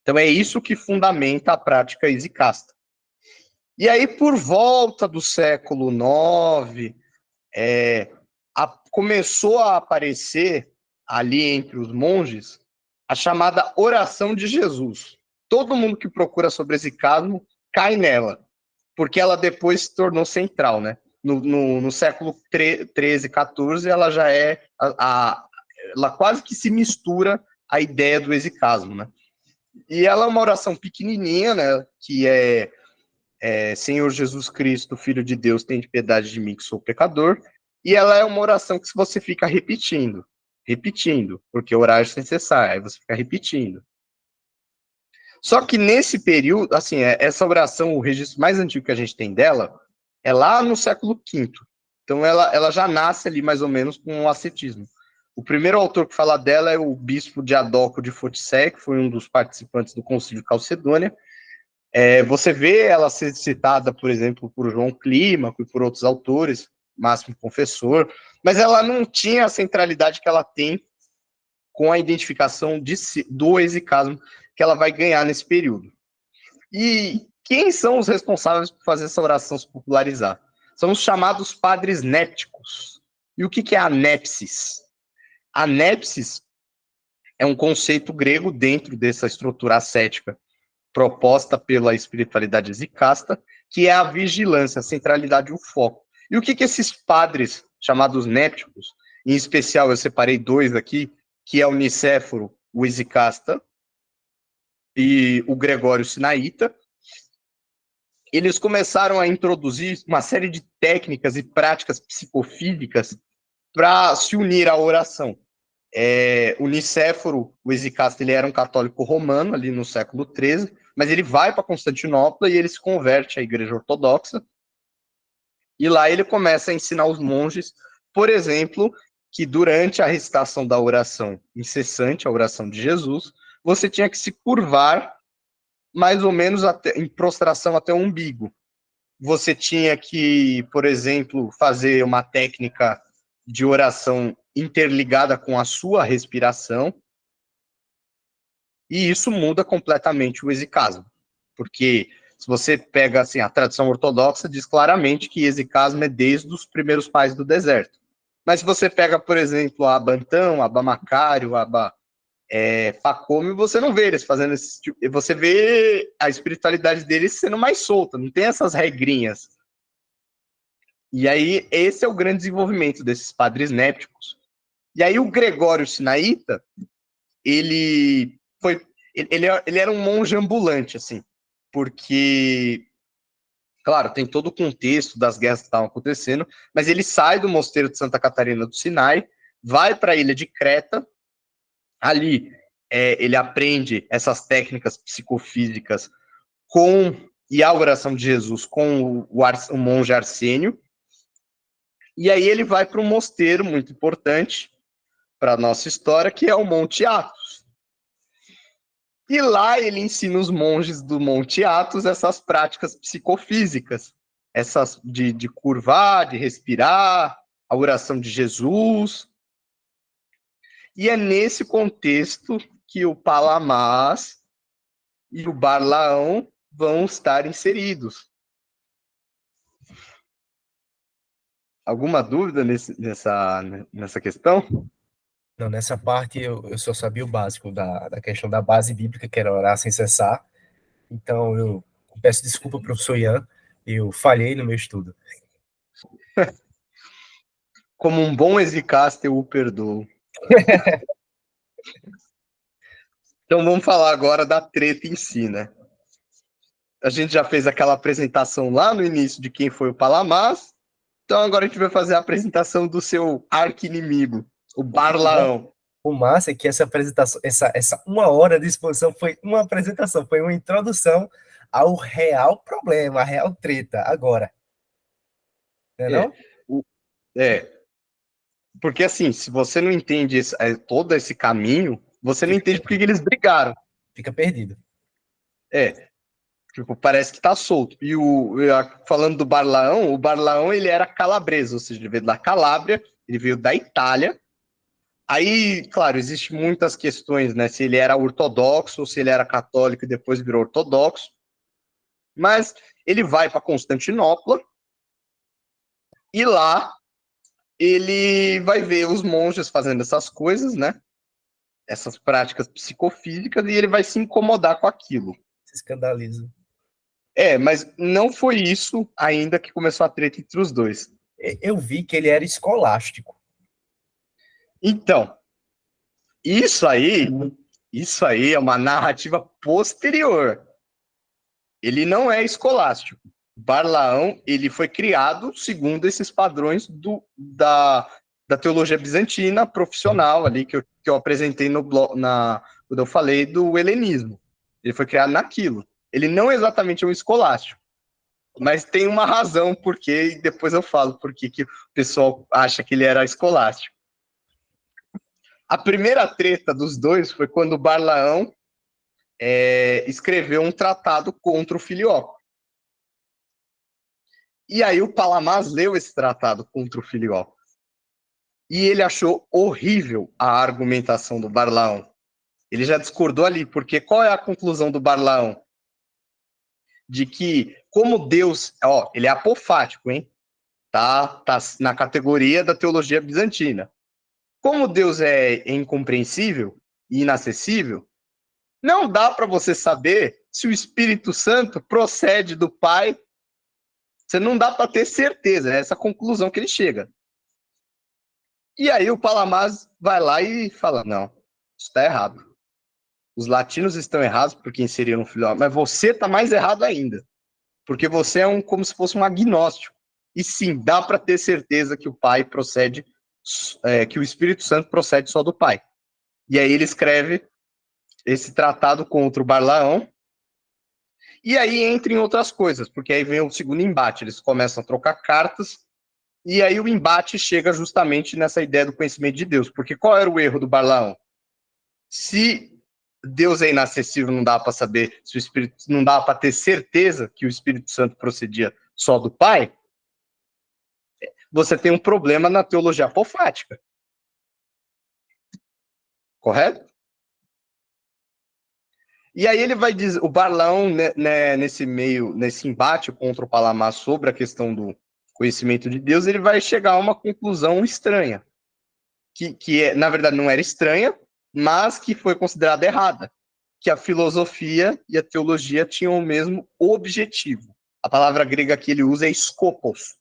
Então é isso que fundamenta a prática exicasta. E aí, por volta do século IX, começou a aparecer ali entre os monges a chamada oração de Jesus. Todo mundo que procura sobre exicasmo cai nela, porque ela depois se tornou central, né? No século XIII, XIV, ela já ela quase que se mistura a ideia do exicasmo, né? E ela é uma oração pequenininha, né? Que Senhor Jesus Cristo, Filho de Deus, tem piedade de mim que sou pecador. E ela é uma oração que você fica repetindo, porque orar sem cessar, aí você fica repetindo. Só que nesse período, assim, essa oração, o registro mais antigo que a gente tem dela, é lá no século V. Então ela já nasce ali mais ou menos com o ascetismo. O primeiro autor que fala dela é o bispo Diadoco de Foticé, que foi um dos participantes do Concílio de Calcedônia. Você vê ela ser citada, por exemplo, por João Clímaco e por outros autores, Máximo Confessor, mas ela não tinha a centralidade que ela tem com a identificação do exicasmo que ela vai ganhar nesse período. E quem são os responsáveis por fazer essa oração se popularizar? São os chamados padres népticos. E o que é a népsis? A népsis é um conceito grego dentro dessa estrutura ascética proposta pela espiritualidade exicasta, que é a vigilância, a centralidade e o foco. E o que esses padres, chamados népticos, em especial eu separei dois aqui, que é o Nicéforo, o exicasta, e o Gregório Sinaíta, eles começaram a introduzir uma série de técnicas e práticas psicofísicas para se unir à oração. O Nicéforo, o Hesicasta, ele era um católico romano ali no século XIII, mas ele vai para Constantinopla e ele se converte à Igreja Ortodoxa. E lá ele começa a ensinar os monges, por exemplo, que durante a recitação da oração incessante, a oração de Jesus, você tinha que se curvar mais ou menos em prostração até o umbigo. Você tinha que, por exemplo, fazer uma técnica de oração interligada com a sua respiração, e isso muda completamente o exicasmo, porque se você pega assim, a tradição ortodoxa diz claramente que exicasmo é desde os primeiros pais do deserto. Mas se você pega, por exemplo, a Abantão, a Abamacário, a Pacômio, você não vê eles fazendo esse tipo, você vê a espiritualidade deles sendo mais solta, não tem essas regrinhas. E aí, esse é o grande desenvolvimento desses padres népticos. E aí, o Gregório Sinaíta, ele era um monge ambulante, assim, porque, claro, tem todo o contexto das guerras que estavam acontecendo, mas ele sai do mosteiro de Santa Catarina do Sinai, vai para a ilha de Creta, ali ele aprende essas técnicas psicofísicas e a oração de Jesus com o monge Arsênio, e aí ele vai para um mosteiro muito importante para a nossa história, que é o Monte Athos. E lá ele ensina os monges do Monte Athos essas práticas psicofísicas, essas de curvar, de respirar, a oração de Jesus. E é nesse contexto que o Palamás e o Barlaão vão estar inseridos. Alguma dúvida nessa questão? Não, nessa parte eu só sabia o básico da questão da base bíblica, que era orar sem cessar. Então eu peço desculpa, professor Ian, eu falhei no meu estudo. Como um bom exicasta, eu o perdoo. Então vamos falar agora da treta em si, né? A gente já fez aquela apresentação lá no início de quem foi o Palamás, então agora a gente vai fazer a apresentação do seu arqui-inimigo, o Barlaão. O massa é que essa apresentação, essa 1 hora de exposição foi uma apresentação, foi uma introdução ao real problema, a real treta, agora. Não é não? Porque assim, se você não entende todo esse caminho, você não entende por que eles brigaram. Fica perdido. Tipo, parece que tá solto. Falando do Barlaão, o Barlaão ele era calabresa, ou seja, ele veio da Calábria, ele veio da Itália. Aí, claro, existem muitas questões, né? Se ele era ortodoxo ou se ele era católico e depois virou ortodoxo. Mas ele vai para Constantinopla e lá ele vai ver os monges fazendo essas coisas, né? Essas práticas psicofísicas, e ele vai se incomodar com aquilo. Se escandaliza. Mas não foi isso ainda que começou a treta entre os dois. Eu vi que ele era escolástico. Então, isso aí é uma narrativa posterior. Ele não é escolástico. Barlaão, ele foi criado segundo esses padrões da teologia bizantina profissional ali que eu apresentei quando eu falei do helenismo. Ele foi criado naquilo. Ele não exatamente é um escolástico, mas tem uma razão porque, e depois eu falo porque que o pessoal acha que ele era escolástico. A primeira treta dos dois foi quando o Barlaão escreveu um tratado contra o Filioco. E aí o Palamás leu esse tratado contra o Filioco. E ele achou horrível a argumentação do Barlaão. Ele já discordou ali, porque qual é a conclusão do Barlaão? De que, como Deus... ele é apofático, hein? Tá na categoria da teologia bizantina. Como Deus é incompreensível e inacessível, não dá para você saber se o Espírito Santo procede do Pai. Você não dá para ter certeza, é essa conclusão que ele chega. E aí o Palamás vai lá e fala, não, isso está errado. Os latinos estão errados porque inseriram um filho, mas você está mais errado ainda, porque você é como se fosse um agnóstico. E sim, dá para ter certeza que o Pai procede que o Espírito Santo procede só do Pai. E aí ele escreve esse tratado contra o Balaão, e aí entra em outras coisas, porque aí vem o segundo embate, eles começam a trocar cartas, e aí o embate chega justamente nessa ideia do conhecimento de Deus, porque qual era o erro do Balaão? Se Deus é inacessível, não dá para saber, se o Espírito não dá para ter certeza que o Espírito Santo procedia só do Pai, você tem um problema na teologia apofática. Correto? E aí ele vai dizer, o Balaão, né, nesse embate contra o Palamar sobre a questão do conhecimento de Deus, ele vai chegar a uma conclusão estranha, que na verdade não era estranha, mas que foi considerada errada, que a filosofia e a teologia tinham o mesmo objetivo. A palavra grega que ele usa é skopos.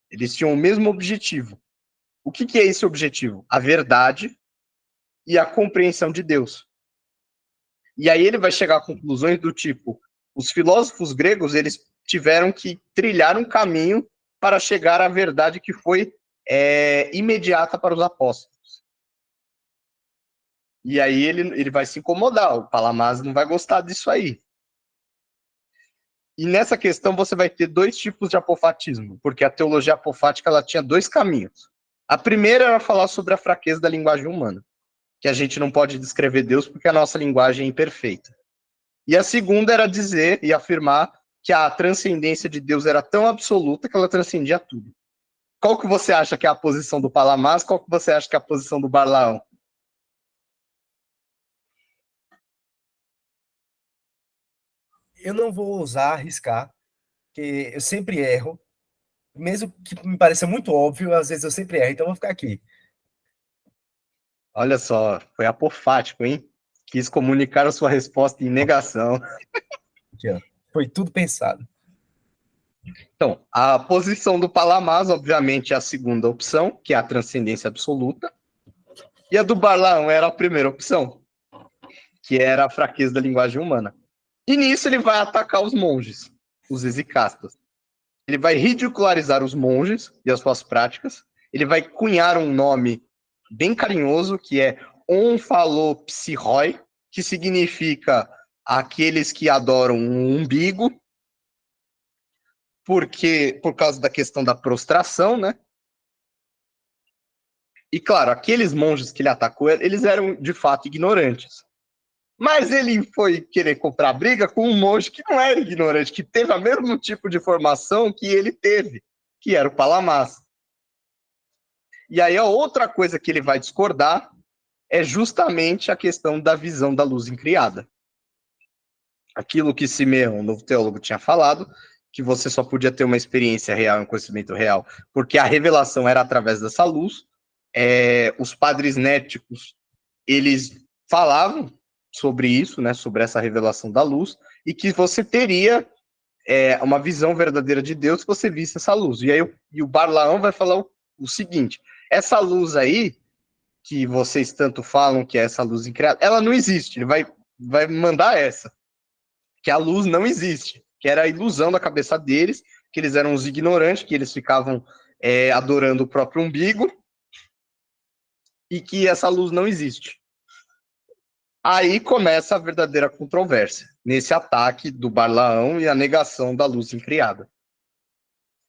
Eles tinham o mesmo objetivo. O que é esse objetivo? A verdade e a compreensão de Deus. E aí ele vai chegar a conclusões do tipo, os filósofos gregos, eles tiveram que trilhar um caminho para chegar à verdade que foi imediata para os apóstolos. E aí ele vai se incomodar, o Palamás não vai gostar disso aí. E nessa questão você vai ter dois tipos de apofatismo, porque a teologia apofática ela tinha dois caminhos. A primeira era falar sobre a fraqueza da linguagem humana, que a gente não pode descrever Deus porque a nossa linguagem é imperfeita. E a segunda era dizer e afirmar que a transcendência de Deus era tão absoluta que ela transcendia tudo. Qual que você acha que é a posição do Palamás? Qual que você acha que é a posição do Balaão? Eu não vou ousar arriscar, porque eu sempre erro, mesmo que me pareça muito óbvio, às vezes eu sempre erro, então eu vou ficar aqui. Olha só, foi apofático, hein? Quis comunicar a sua resposta em negação. Aqui, ó. Foi tudo pensado. Então, a posição do Palamás, obviamente, é a segunda opção, que é a transcendência absoluta. E a do Balaão era a primeira opção, que era a fraqueza da linguagem humana. E nisso ele vai atacar os monges, os exicastas. Ele vai ridicularizar os monges e as suas práticas. Ele vai cunhar um nome bem carinhoso, que é onfalopsiroi, que significa aqueles que adoram um umbigo, porque por causa da questão da prostração, né? E claro, aqueles monges que ele atacou, eles eram de fato ignorantes. Mas ele foi querer comprar briga com um monge que não era ignorante, que teve o mesmo tipo de formação que ele teve, que era o Palamás. E aí a outra coisa que ele vai discordar é justamente a questão da visão da luz incriada. Aquilo que Simeão, o novo teólogo, tinha falado, que você só podia ter uma experiência real, um conhecimento real, porque a revelação era através dessa luz. Os padres néticos, eles falavam sobre isso, né, sobre essa revelação da luz, e que você teria uma visão verdadeira de Deus se você visse essa luz. E aí o Balaão vai falar o seguinte, essa luz aí, que vocês tanto falam que é essa luz incriada, ela não existe, ele vai mandar essa, que a luz não existe, que era a ilusão da cabeça deles, que eles eram os ignorantes, que eles ficavam adorando o próprio umbigo, e que essa luz não existe. Aí começa a verdadeira controvérsia, nesse ataque do Balaão e a negação da luz incriada.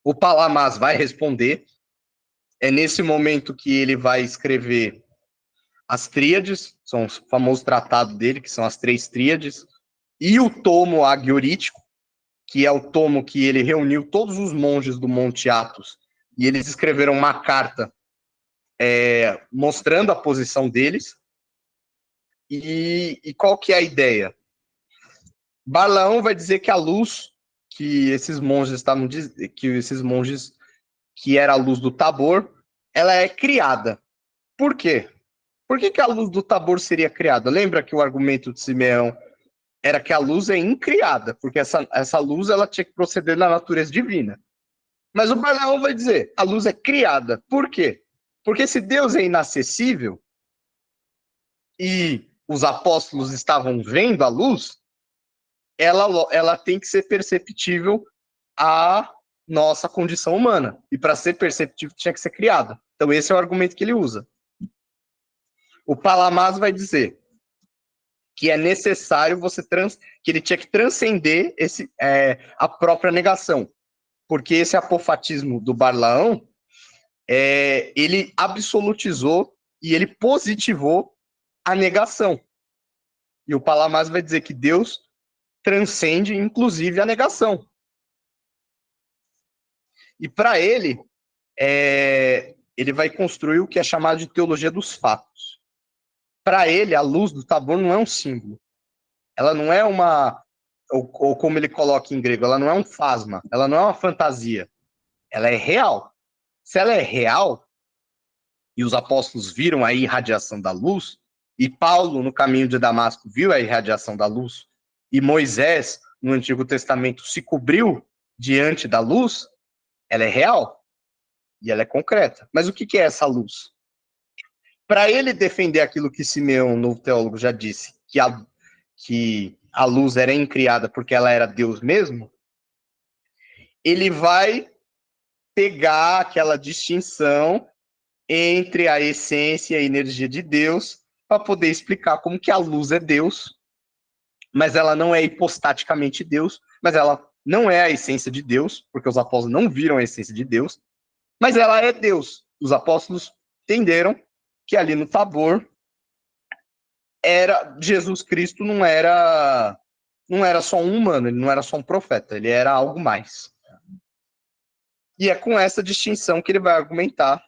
O Palamás vai responder, é nesse momento que ele vai escrever as tríades, são o famoso tratado dele, que são as 3 tríades, e o tomo agiorítico, que é o tomo que ele reuniu todos os monges do Monte Athos, e eles escreveram uma carta mostrando a posição deles. E qual que é a ideia? Balaão vai dizer que a luz que esses monges estavam que era a luz do Tabor, ela é criada. Por quê? Por que a luz do Tabor seria criada? Lembra que o argumento de Simeão era que a luz é incriada, porque essa luz ela tinha que proceder na natureza divina. Mas o Balaão vai dizer, a luz é criada. Por quê? Porque se Deus é inacessível e os apóstolos estavam vendo a luz, ela tem que ser perceptível à nossa condição humana. E para ser perceptível, tinha que ser criada. Então esse é o argumento que ele usa. O Palamás vai dizer que é necessário que ele tinha que transcender a própria negação, porque esse apofatismo do Barlaão, ele absolutizou e ele positivou a negação. E o Palamás vai dizer que Deus transcende, inclusive, a negação. E para ele, ele vai construir o que é chamado de teologia dos fatos. Para ele, a luz do Tabor não é um símbolo. Ela não é ou como ele coloca em grego, ela não é um fasma, ela não é uma fantasia. Ela é real. Se ela é real, e os apóstolos viram a irradiação da luz, e Paulo, no caminho de Damasco, viu a irradiação da luz, e Moisés, no Antigo Testamento, se cobriu diante da luz, ela é real. E ela é concreta. Mas o que é essa luz? Para ele defender aquilo que Simeão, novo teólogo, já disse, que a luz era incriada porque ela era Deus mesmo, ele vai pegar aquela distinção entre a essência e a energia de Deus para poder explicar como que a luz é Deus, mas ela não é hipostaticamente Deus, mas ela não é a essência de Deus, porque os apóstolos não viram a essência de Deus, mas ela é Deus. Os apóstolos entenderam que ali no Tabor Jesus Cristo não era só um humano, ele não era só um profeta, ele era algo mais. E é com essa distinção que ele vai argumentar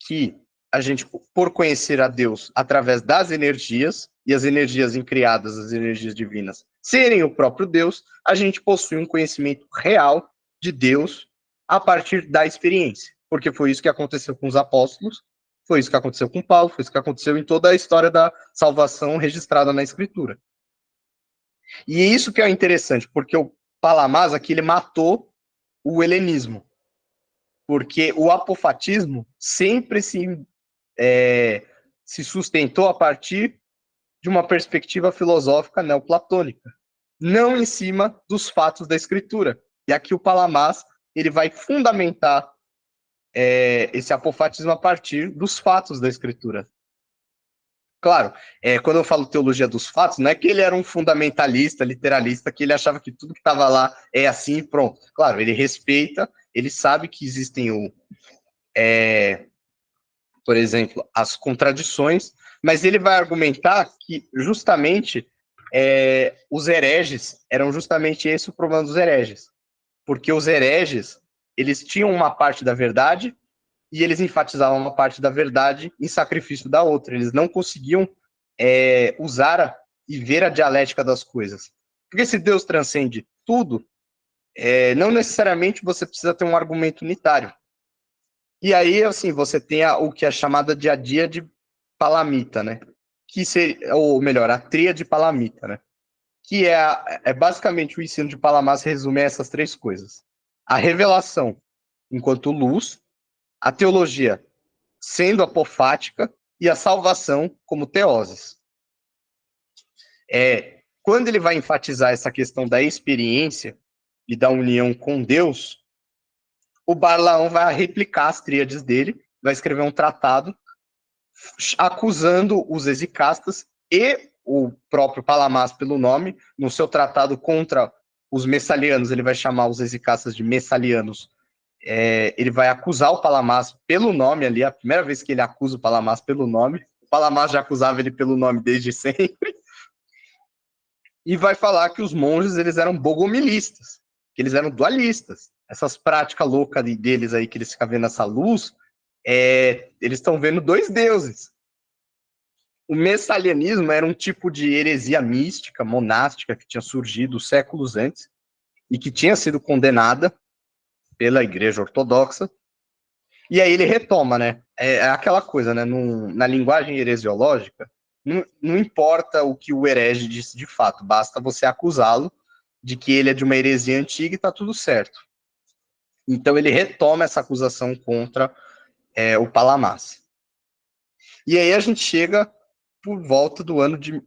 que a gente, por conhecer a Deus através das energias, e as energias incriadas, as energias divinas, serem o próprio Deus, a gente possui um conhecimento real de Deus a partir da experiência. Porque foi isso que aconteceu com os apóstolos, foi isso que aconteceu com Paulo, foi isso que aconteceu em toda a história da salvação registrada na Escritura. E é isso que é interessante, porque o Palamás aqui, ele matou o helenismo. Porque o apofatismo sempre se sustentou a partir de uma perspectiva filosófica neoplatônica, não em cima dos fatos da Escritura. E aqui o Palamás, ele vai fundamentar esse apofatismo a partir dos fatos da Escritura. Claro, quando eu falo teologia dos fatos, não é que ele era um fundamentalista, literalista, que ele achava que tudo que estava lá é assim e pronto. Claro, ele respeita, ele sabe que existem por exemplo, as contradições, mas ele vai argumentar que justamente os hereges, eram justamente esse o problema dos hereges, porque os hereges, eles tinham uma parte da verdade e eles enfatizavam uma parte da verdade em sacrifício da outra, eles não conseguiam usar e ver a dialética das coisas, porque se Deus transcende tudo, não necessariamente você precisa ter um argumento unitário. E aí, assim, você tem o que é chamada de a díade palamita, né? Ou melhor, a tríade palamita, né? Que é basicamente o ensino de Palamás resume essas três coisas. A revelação enquanto luz, a teologia sendo apofática e a salvação como teoses. Quando ele vai enfatizar essa questão da experiência e da união com Deus, o Barlaão vai replicar as tríades dele, vai escrever um tratado acusando os exicastas e o próprio Palamás pelo nome, no seu tratado contra os messalianos, ele vai chamar os exicastas de messalianos, ele vai acusar o Palamás pelo nome ali, a primeira vez que ele acusa o Palamás pelo nome, o Palamás já acusava ele pelo nome desde sempre, e vai falar que os monges eles eram bogomilistas, que eles eram dualistas, essas práticas loucas deles aí, que eles ficam vendo essa luz, eles estão vendo dois deuses. O messalianismo era um tipo de heresia mística, monástica, que tinha surgido séculos antes e que tinha sido condenada pela Igreja Ortodoxa. E aí ele retoma, né? É aquela coisa, né? Na linguagem heresiológica, não importa o que o herege disse de fato, basta você acusá-lo de que ele é de uma heresia antiga e está tudo certo. Então ele retoma essa acusação contra o Palamás. E aí a gente chega por volta do ano de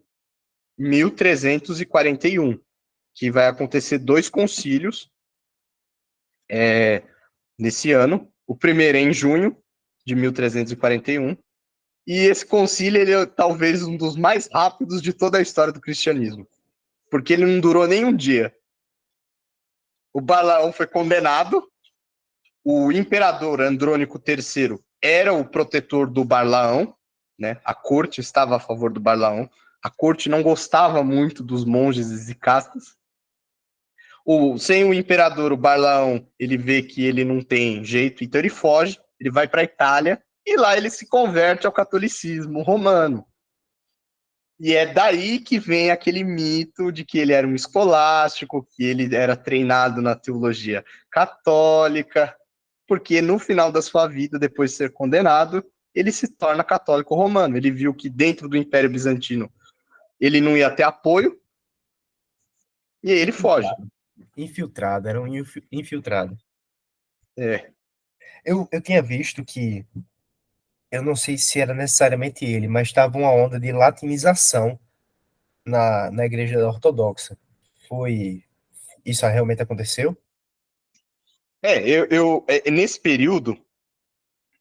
1341, que vai acontecer 2 concílios nesse ano. O primeiro é em junho, de 1341, e esse concílio ele é talvez um dos mais rápidos de toda a história do cristianismo, porque ele não durou nem um dia. O Balaão foi condenado, o imperador Andrônico III era o protetor do Balaão, né? A corte estava a favor do Balaão, a corte não gostava muito dos monges zicastas. Sem o imperador, o Balaão, ele vê que ele não tem jeito, então ele foge, ele vai para a Itália, e lá ele se converte ao catolicismo romano. E é daí que vem aquele mito de que ele era um escolástico, que ele era treinado na teologia católica, porque no final da sua vida, depois de ser condenado, ele se torna católico romano. Ele viu que dentro do Império Bizantino ele não ia ter apoio, e aí ele foge. Infiltrado, era um infiltrado. É. Eu tinha visto que, eu não sei se era necessariamente ele, mas estava uma onda de latinização na igreja ortodoxa. Isso realmente aconteceu? Nesse período,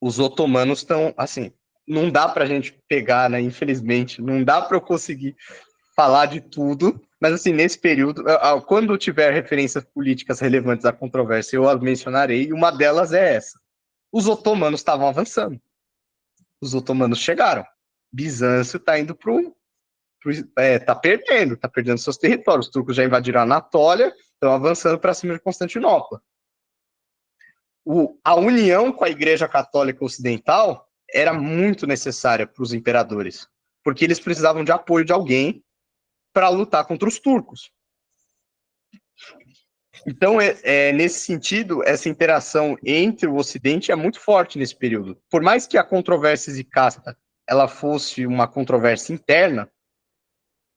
os otomanos estão, assim, não dá para a gente pegar, né, infelizmente, não dá para eu conseguir falar de tudo, mas assim, nesse período, quando tiver referências políticas relevantes à controvérsia, eu as mencionarei, e uma delas é essa. Os otomanos estavam avançando. Os otomanos chegaram. Bizâncio está indo tá perdendo seus territórios. Os turcos já invadiram a Anatólia, estão avançando para cima de Constantinopla. A união com a Igreja Católica Ocidental era muito necessária para os imperadores, porque eles precisavam de apoio de alguém para lutar contra os turcos. Então, nesse sentido, essa interação entre o Ocidente é muito forte nesse período. Por mais que a controvérsia zicasta ela fosse uma controvérsia interna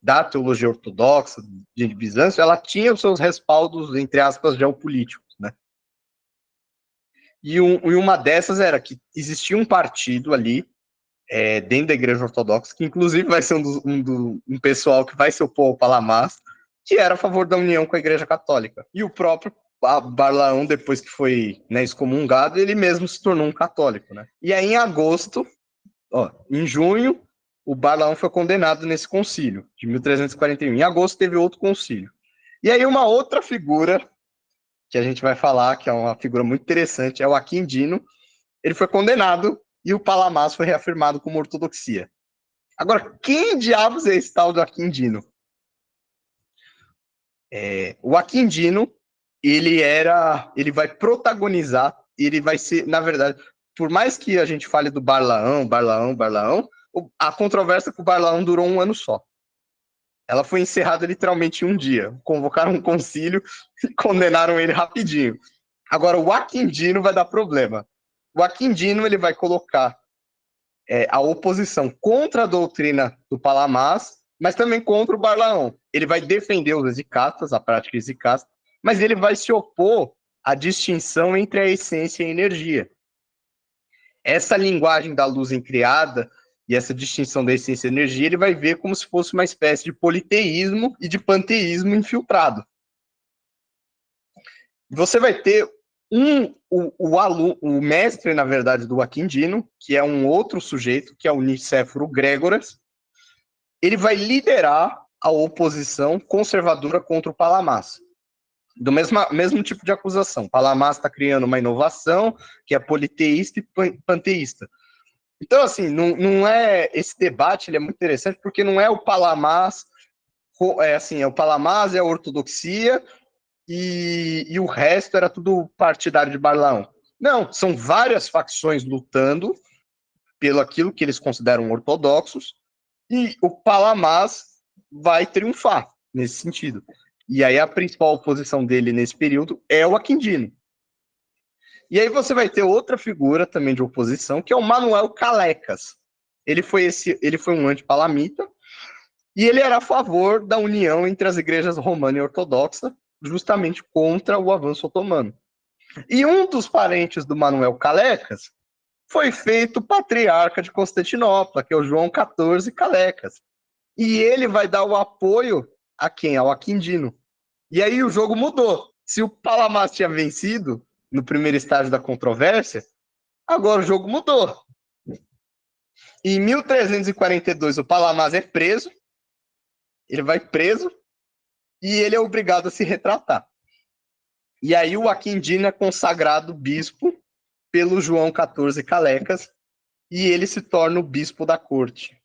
da teologia ortodoxa de Bizâncio, ela tinha os seus respaldos, entre aspas, geopolíticos, né? E uma dessas era que existia um partido ali, dentro da Igreja Ortodoxa, que inclusive vai ser um pessoal que vai se opor ao Palamás, que era a favor da união com a Igreja Católica. E o próprio Balaão, depois que foi, né, excomungado, ele mesmo se tornou um católico, né? E aí, em junho, o Balaão foi condenado nesse concílio, de 1341. Em agosto, teve outro concílio. E aí, uma outra figura que a gente vai falar, que é uma figura muito interessante, é o Aquindino. Ele foi condenado e o Palamás foi reafirmado como ortodoxia. Agora, quem diabos é esse tal do Aquindino? O Aquindino, ele vai protagonizar, ele vai ser, na verdade, por mais que a gente fale do Balaão, a controvérsia com o Balaão durou um ano só. Ela foi encerrada literalmente em um dia. Convocaram um concílio e condenaram ele rapidinho. Agora, o Aquindino vai dar problema. O Aquindino ele vai colocar a oposição contra a doutrina do Palamás, mas também contra o Balaão. Ele vai defender os exicastas, a prática exicasta, mas ele vai se opor à distinção entre a essência e a energia. Essa linguagem da luz incriada e essa distinção da essência e energia, ele vai ver como se fosse uma espécie de politeísmo e de panteísmo infiltrado. Você vai ter o mestre, na verdade, do Aquindino, que é um outro sujeito, que é o Nicéforo Grégoras. Ele vai liderar a oposição conservadora contra o Palamás. Do mesmo tipo de acusação. Palamás está criando uma inovação que é politeísta e panteísta. Então, assim, não é esse debate, ele é muito interessante, porque não é o Palamás, é o Palamás, é a ortodoxia, e o resto era tudo partidário de Balaão. Não, são várias facções lutando pelo aquilo que eles consideram ortodoxos, e o Palamás vai triunfar nesse sentido. E aí a principal oposição dele nesse período é o Aquindino. E aí você vai ter outra figura também de oposição, que é o Manuel Calecas. Ele foi um antipalamita, e ele era a favor da união entre as igrejas romana e ortodoxa, justamente contra o avanço otomano. E um dos parentes do Manuel Calecas foi feito patriarca de Constantinopla, que é o João XIV Calecas. E ele vai dar o apoio a quem? Ao Aquindino. E aí o jogo mudou. Se o Palamás tinha vencido no primeiro estágio da controvérsia, Agora o jogo mudou. Em 1342, o Palamás é preso, ele vai preso, e ele é obrigado a se retratar. E aí o Aquindino é consagrado bispo pelo João XIV Calecas, e ele se torna o bispo da corte.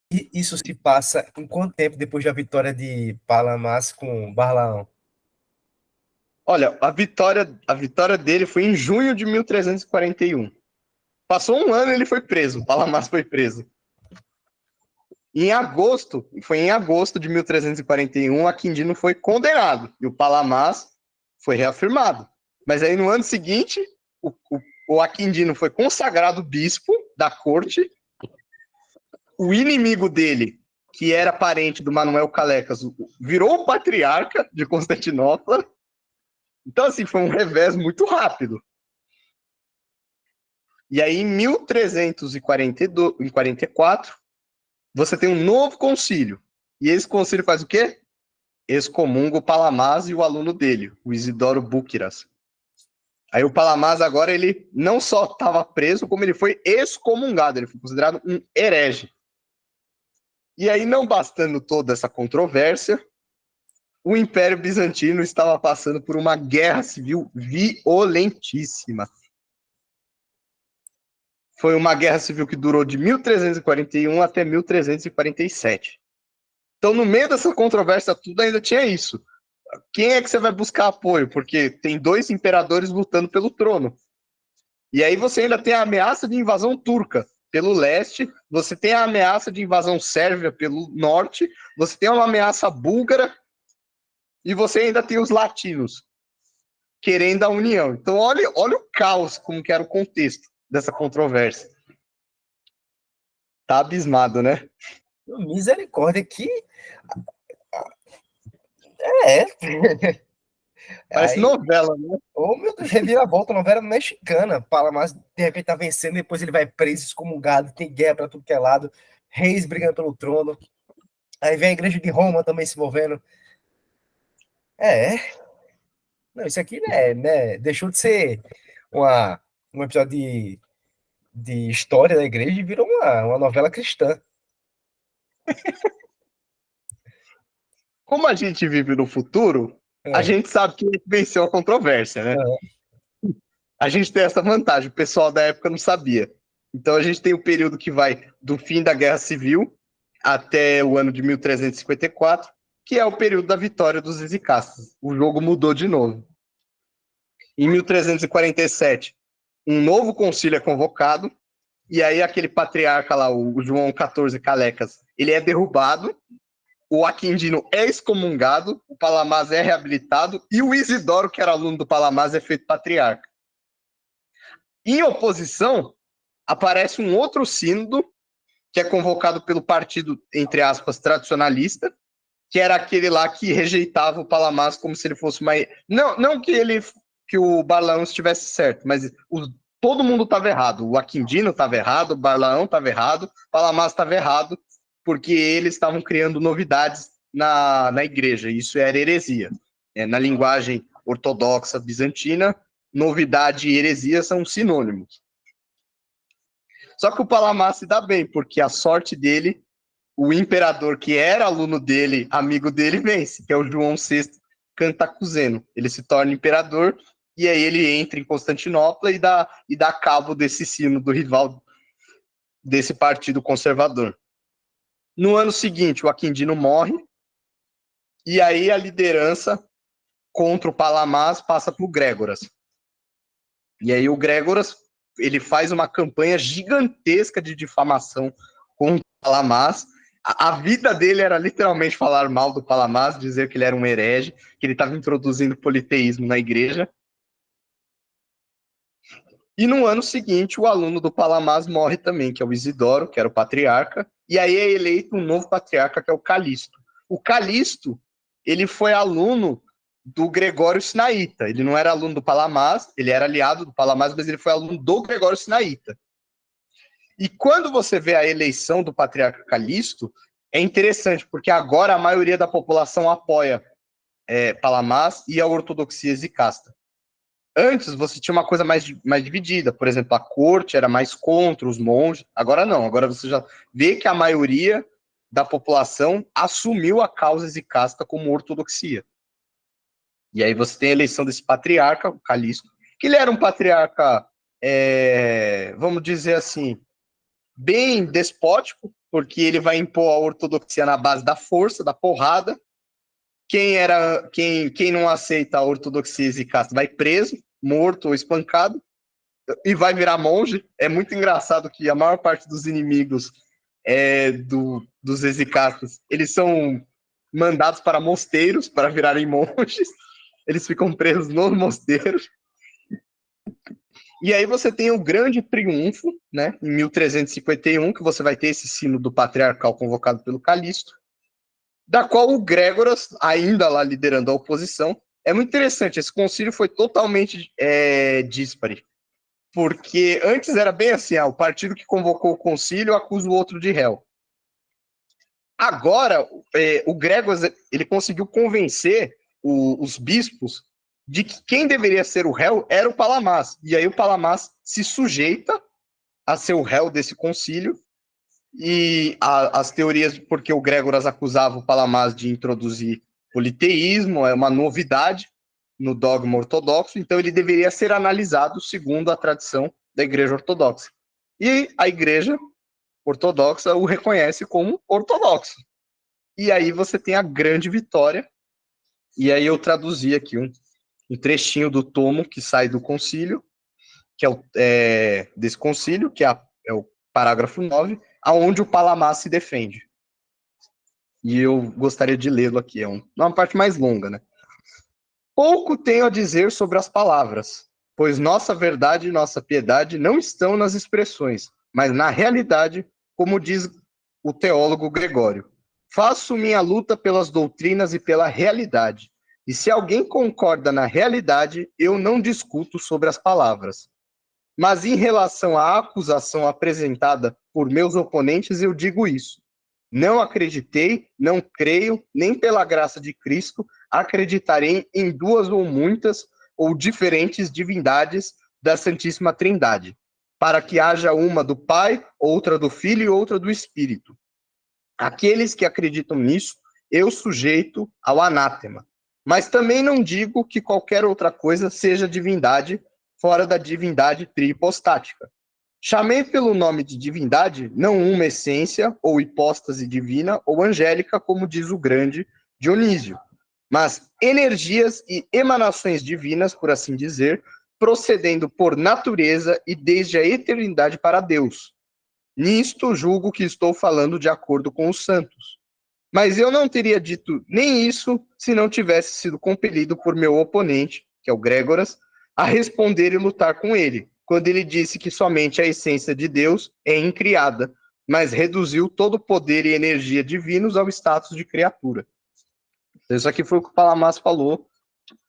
E isso se passa em quanto tempo depois da vitória de Palamás com Barlaão? Olha, a vitória dele foi em junho de 1341. Passou um ano e ele foi preso, Palamás foi preso. Foi em agosto de 1341, Aquindino foi condenado e o Palamás foi reafirmado. Mas aí no ano seguinte, o Aquindino foi consagrado bispo da corte. O inimigo dele, que era parente do Manuel Calecas, virou o patriarca de Constantinopla. Então, assim, foi um revés muito rápido. E aí, em 1344, você tem um novo concílio. E esse concílio faz o quê? Excomunga o Palamás e o aluno dele, o Isidoro Búquiras. Aí o Palamás agora, ele não só estava preso, como ele foi excomungado, ele foi considerado um herege. E aí, não bastando toda essa controvérsia, o Império Bizantino estava passando por uma guerra civil violentíssima. Foi uma guerra civil que durou de 1341 até 1347. Então, no meio dessa controvérsia tudo, ainda tinha isso. Quem é que você vai buscar apoio? Porque tem 2 imperadores lutando pelo trono. E aí você ainda tem a ameaça de invasão turca pelo leste, você tem a ameaça de invasão sérvia pelo norte, você tem uma ameaça búlgara e você ainda tem os latinos querendo a união. Então, olha o caos, como que era o contexto dessa controvérsia. Tá abismado, né? Misericórdia, que. É. Parece Aí, novela, né? ô meu Deus, reviravolta, novela mexicana. Palamás, de repente, tá vencendo, depois ele vai preso, excomungado, tem guerra pra tudo que é lado, reis brigando pelo trono. Aí vem a igreja de Roma também se envolvendo. É. Não, isso aqui, né, deixou de ser um episódio de história da igreja e virou uma novela cristã. Como a gente vive no futuro, a É, gente sabe que venceu a controvérsia, né? é. A gente tem essa vantagem, o pessoal da época não sabia. Então a gente tem o período que vai do fim da Guerra Civil até o ano de 1354, que é o período da vitória dos exicastas. O jogo mudou de novo. Em 1347, um novo concílio é convocado, e aí aquele patriarca lá, o João XIV Calecas, ele é derrubado, o Aquindino é excomungado, o Palamás é reabilitado, e o Isidoro, que era aluno do Palamás, é feito patriarca. Em oposição, aparece um outro sínodo, que é convocado pelo partido, entre aspas, tradicionalista, que era aquele lá que rejeitava o Palamás como se ele fosse uma... Não que o Barlaão estivesse certo, mas todo mundo estava errado. O Aquindino estava errado, o Barlaão estava errado, o Palamás estava errado, porque eles estavam criando novidades na igreja. Isso era heresia. Na linguagem ortodoxa bizantina, novidade e heresia são sinônimos. Só que o Palamás se dá bem, porque a sorte dele, o imperador que era aluno dele, amigo dele, vence, que é o João VI Cantacuzeno. Ele se torna imperador e aí ele entra em Constantinopla e dá cabo desse sino do rival desse partido conservador. No ano seguinte, o Aquindino morre e aí a liderança contra o Palamás passa para o Grégoras. E aí o Grégoras ele faz uma campanha gigantesca de difamação contra o Palamás. A vida dele era literalmente falar mal do Palamás, dizer que ele era um herege, que ele estava introduzindo politeísmo na igreja. E no ano seguinte, o aluno do Palamás morre também, que é o Isidoro, que era o patriarca, e aí é eleito um novo patriarca, que é o Calixto. O Calixto, ele foi aluno do Gregório Sinaíta. Ele não era aluno do Palamás, ele era aliado do Palamás, mas ele foi aluno do Gregório Sinaíta. E quando você vê a eleição do patriarca Calixto, é interessante, porque agora a maioria da população apoia Palamás e a ortodoxia exicasta. Antes você tinha uma coisa mais dividida, por exemplo, a corte era mais contra os monges, agora não, agora você já vê que a maioria da população assumiu a causa exicasta como ortodoxia. E aí você tem a eleição desse patriarca, o Calixto, que ele era um patriarca, vamos dizer assim, bem despótico, porque ele vai impor a ortodoxia na base da força, da porrada. Quem não aceita a ortodoxia exicasta vai preso, morto ou espancado, e vai virar monge. É muito engraçado que a maior parte dos inimigos dos exicastas, eles são mandados para mosteiros para virarem monges. Eles ficam presos nos mosteiros. E aí você tem o grande triunfo, né, em 1351, que você vai ter esse sínodo patriarcal convocado pelo Calixto, da qual o Grégoras, ainda lá liderando a oposição, é muito interessante, esse concílio foi totalmente díspare, porque antes era bem assim, o partido que convocou o concílio acusa o outro de réu. Agora, o Grégoras, ele conseguiu convencer os bispos de que quem deveria ser o réu era o Palamás. E aí o Palamás se sujeita a ser o réu desse concílio. E as teorias, porque o Grégoras acusava o Palamás de introduzir politeísmo, é uma novidade no dogma ortodoxo, então ele deveria ser analisado segundo a tradição da Igreja Ortodoxa. E a Igreja Ortodoxa o reconhece como ortodoxo. E aí você tem a grande vitória. E aí eu traduzi aqui um trechinho do tomo que sai do concílio, que desse concílio, que é o parágrafo 9, aonde o Palamás se defende. E eu gostaria de lê-lo aqui, é uma parte mais longa, né? Pouco tenho a dizer sobre as palavras, pois nossa verdade e nossa piedade não estão nas expressões, mas na realidade, como diz o teólogo Gregório. Faço minha luta pelas doutrinas e pela realidade. E se alguém concorda na realidade, eu não discuto sobre as palavras. Mas em relação à acusação apresentada por meus oponentes, eu digo isso. Não acreditei, não creio, nem pela graça de Cristo, acreditarei em duas ou muitas ou diferentes divindades da Santíssima Trindade, para que haja uma do Pai, outra do Filho e outra do Espírito. Aqueles que acreditam nisso, eu sujeito ao anátema. Mas também não digo que qualquer outra coisa seja divindade fora da divindade trihipostática. Chamei pelo nome de divindade não uma essência ou hipóstase divina ou angélica, como diz o grande Dionísio, mas energias e emanações divinas, por assim dizer, procedendo por natureza e desde a eternidade para Deus. Nisto julgo que estou falando de acordo com os santos. Mas eu não teria dito nem isso se não tivesse sido compelido por meu oponente, que é o Grégoras, a responder e lutar com ele, quando ele disse que somente a essência de Deus é incriada, mas reduziu todo o poder e energia divinos ao status de criatura. Então, isso aqui foi o que o Palamás falou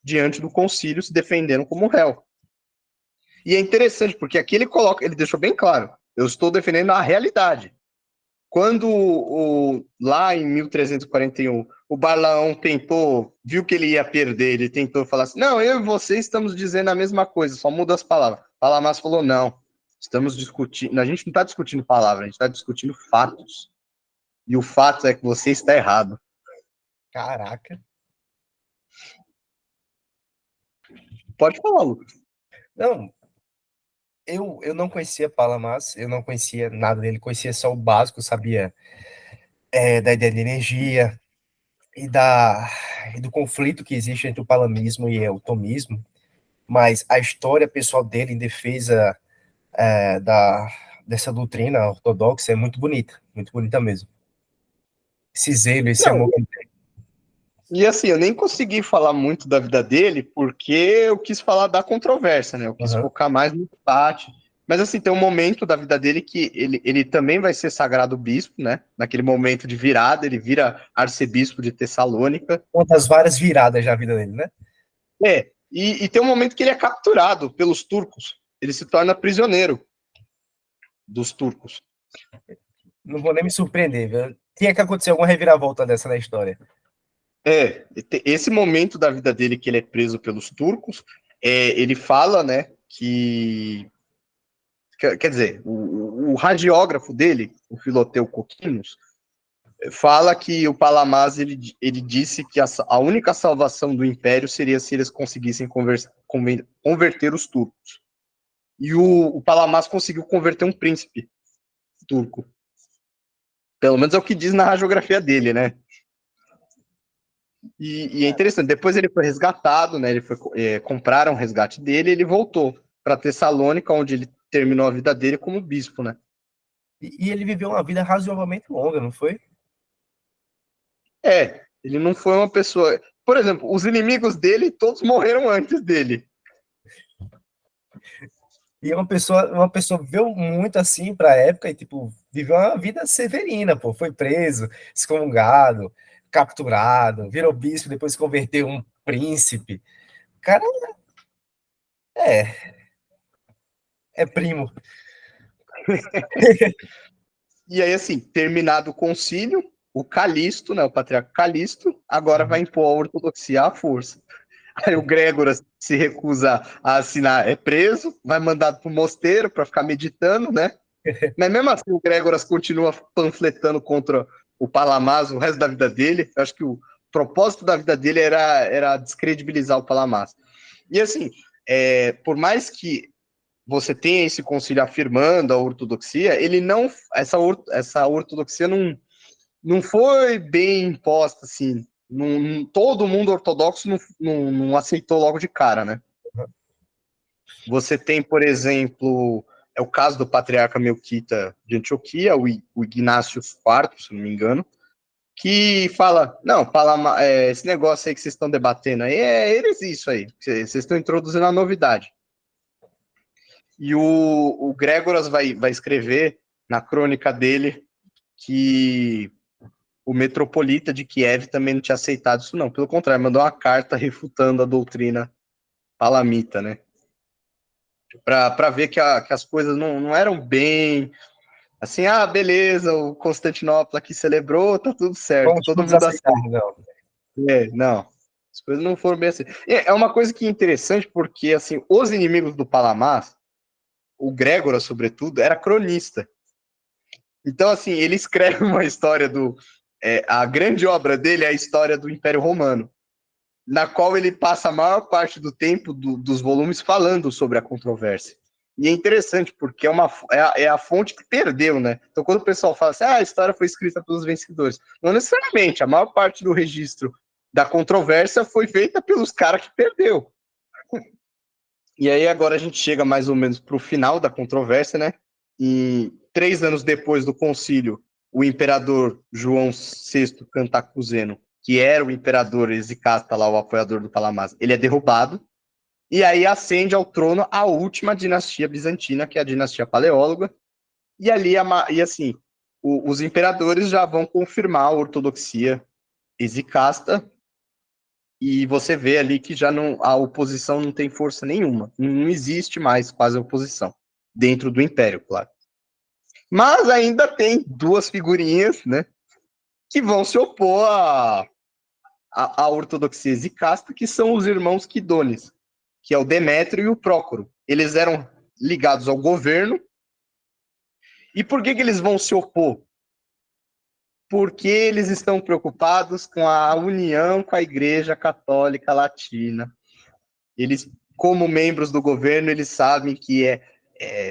diante do concílio, se defendendo como réu. E é interessante, porque aqui ele deixou bem claro, eu estou defendendo a realidade. Quando lá em 1341 o Balaão viu que ele ia perder, ele tentou falar assim, não, eu e você estamos dizendo a mesma coisa, só muda as palavras. Palamás falou, não, estamos discutindo, a gente não está discutindo palavras, a gente está discutindo fatos. E o fato é que você está errado. Caraca. Pode falar, Lucas. Não, eu não conhecia Palamás, eu não conhecia nada dele, conhecia só o básico, sabia da ideia de energia e do conflito que existe entre o palamismo e o tomismo, mas a história pessoal dele em defesa dessa doutrina ortodoxa é muito bonita mesmo. Esse zelo, esse Não, amor que ele tem. e assim, eu nem consegui falar muito da vida dele, porque eu quis falar da controvérsia, né? Eu quis focar mais no debate. Mas assim, tem um momento da vida dele que ele também vai ser sagrado bispo, né? Naquele momento de virada, ele vira arcebispo de Tessalônica. Uma das várias viradas da vida dele, né? E tem um momento que ele é capturado pelos turcos. Ele se torna prisioneiro dos turcos. Não vou nem me surpreender, viu? Tinha que acontecer alguma reviravolta dessa na história. Esse momento da vida dele que ele é preso pelos turcos ele fala, né, quer dizer, o radiógrafo dele, o Filoteu Coquinos, fala que o Palamás ele disse que a única salvação do Império seria se eles conseguissem converter os turcos. E o Palamás conseguiu converter um príncipe turco. Pelo menos é o que diz na radiografia dele, né? E é interessante, depois ele foi resgatado, né? Compraram o resgate dele e ele voltou para Tessalônica, onde ele terminou a vida dele como bispo, né? E ele viveu uma vida razoavelmente longa, não foi? Ele não foi uma pessoa. Por exemplo, os inimigos dele todos morreram antes dele. E é uma pessoa viveu muito assim para a época e, tipo, viveu uma vida severina, pô. Foi preso, excomungado, capturado, virou bispo, depois se converteu um príncipe. Cara, é, é primo. E aí, assim, terminado o concílio, o Calixto, né, o patriarca Calixto, agora vai impor a ortodoxia à força. Aí o Grégoras se recusa a assinar, é preso, vai mandado para o mosteiro para ficar meditando, né? Mas mesmo assim o Grégoras continua panfletando contra o Palamás o resto da vida dele. Eu acho que o propósito da vida dele era descredibilizar o Palamás. E assim, por mais que você tenha esse concílio afirmando a ortodoxia, ele não, essa ortodoxia não foi bem imposta, assim. Todo mundo ortodoxo não aceitou logo de cara, né? Você tem, por exemplo, é o caso do patriarca Melquita de Antioquia, o Ignácio IV, se não me engano, que fala, não, esse negócio aí que vocês estão debatendo aí, isso aí, vocês estão introduzindo a novidade. E o Grégoras vai escrever na crônica dele que o metropolita de Kiev também não tinha aceitado isso, não. Pelo contrário, mandou uma carta refutando a doutrina palamita, né? Para ver que as coisas não eram bem assim, beleza, o Constantinopla aqui celebrou, tá tudo certo, Vamos todo todos mundo aceitar, aceita. não. Não, as coisas não foram bem assim. É uma coisa que é interessante, porque assim, os inimigos do Palamás, o Grégoras, sobretudo, era cronista. Então, assim, ele escreve uma história a grande obra dele é a história do Império Romano, na qual ele passa a maior parte do tempo dos volumes falando sobre a controvérsia. E é interessante, porque é a fonte que perdeu, né? Então, quando o pessoal fala assim, a história foi escrita pelos vencedores, não necessariamente, a maior parte do registro da controvérsia foi feita pelos caras que perdeu. E aí agora a gente chega mais ou menos para o final da controvérsia, né? E 3 anos depois do concílio, o imperador João VI Cantacuzeno, que era o imperador Exicasta lá, o apoiador do Palamás, ele é derrubado, e aí ascende ao trono a última dinastia bizantina, que é a dinastia paleóloga, e ali, assim, os imperadores já vão confirmar a ortodoxia exicasta, e você vê ali que já a oposição não tem força nenhuma, não existe mais quase oposição, dentro do império, claro. Mas ainda tem duas figurinhas, né, que vão se opor à ortodoxia exicasta, que são os irmãos Quidones, que é o Demétrio e o Prócoro. Eles eram ligados ao governo. E por que eles vão se opor? Porque eles estão preocupados com a união com a Igreja Católica Latina. Eles, como membros do governo, eles sabem que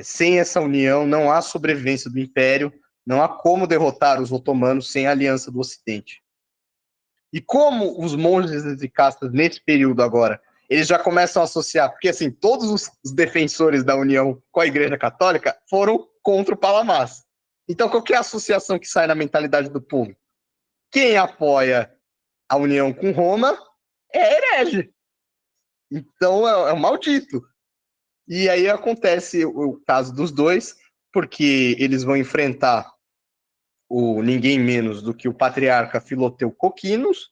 sem essa união não há sobrevivência do Império, não há como derrotar os otomanos sem a aliança do Ocidente. E como os monges e castas, nesse período agora, eles já começam a associar, porque assim, todos os defensores da união com a Igreja Católica foram contra o Palamás. Então, qual que é a associação que sai na mentalidade do povo? Quem apoia a união com Roma é herege. Então, é um maldito. E aí acontece o caso dos dois, porque eles vão enfrentar ninguém menos do que o patriarca Filoteu Coquinos,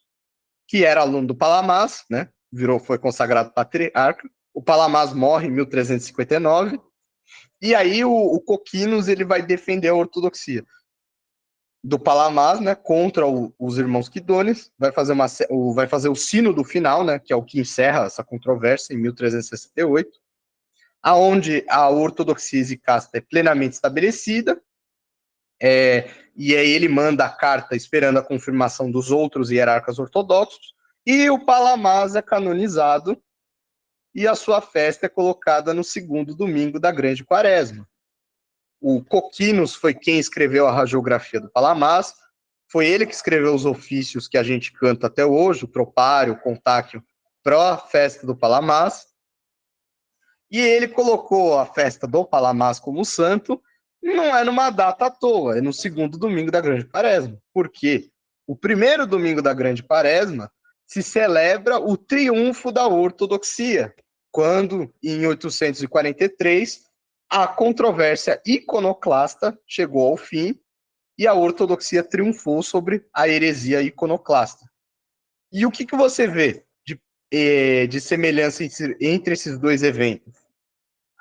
que era aluno do Palamás, né? Foi consagrado patriarca. O Palamás morre em 1359, e aí o Coquinos ele vai defender a ortodoxia. do Palamás, né, contra os irmãos Quidones, vai fazer o sino do final, né, que é o que encerra essa controvérsia em 1368, aonde a ortodoxia isicasta é plenamente estabelecida, e aí ele manda a carta esperando a confirmação dos outros hierarcas ortodoxos, e o Palamás é canonizado e a sua festa é colocada no segundo domingo da Grande Quaresma. O Coquinos foi quem escreveu a hagiografia do Palamás, foi ele que escreveu os ofícios que a gente canta até hoje, o tropário, o contáquio, para a festa do Palamás, e ele colocou a festa do Palamás como santo, não é numa data à toa, é no segundo domingo da Grande Quaresma. Por quê? O primeiro domingo da Grande Quaresma se celebra o triunfo da ortodoxia, quando, em 843, a controvérsia iconoclasta chegou ao fim e a ortodoxia triunfou sobre a heresia iconoclasta. E o que você vê de semelhança entre esses dois eventos?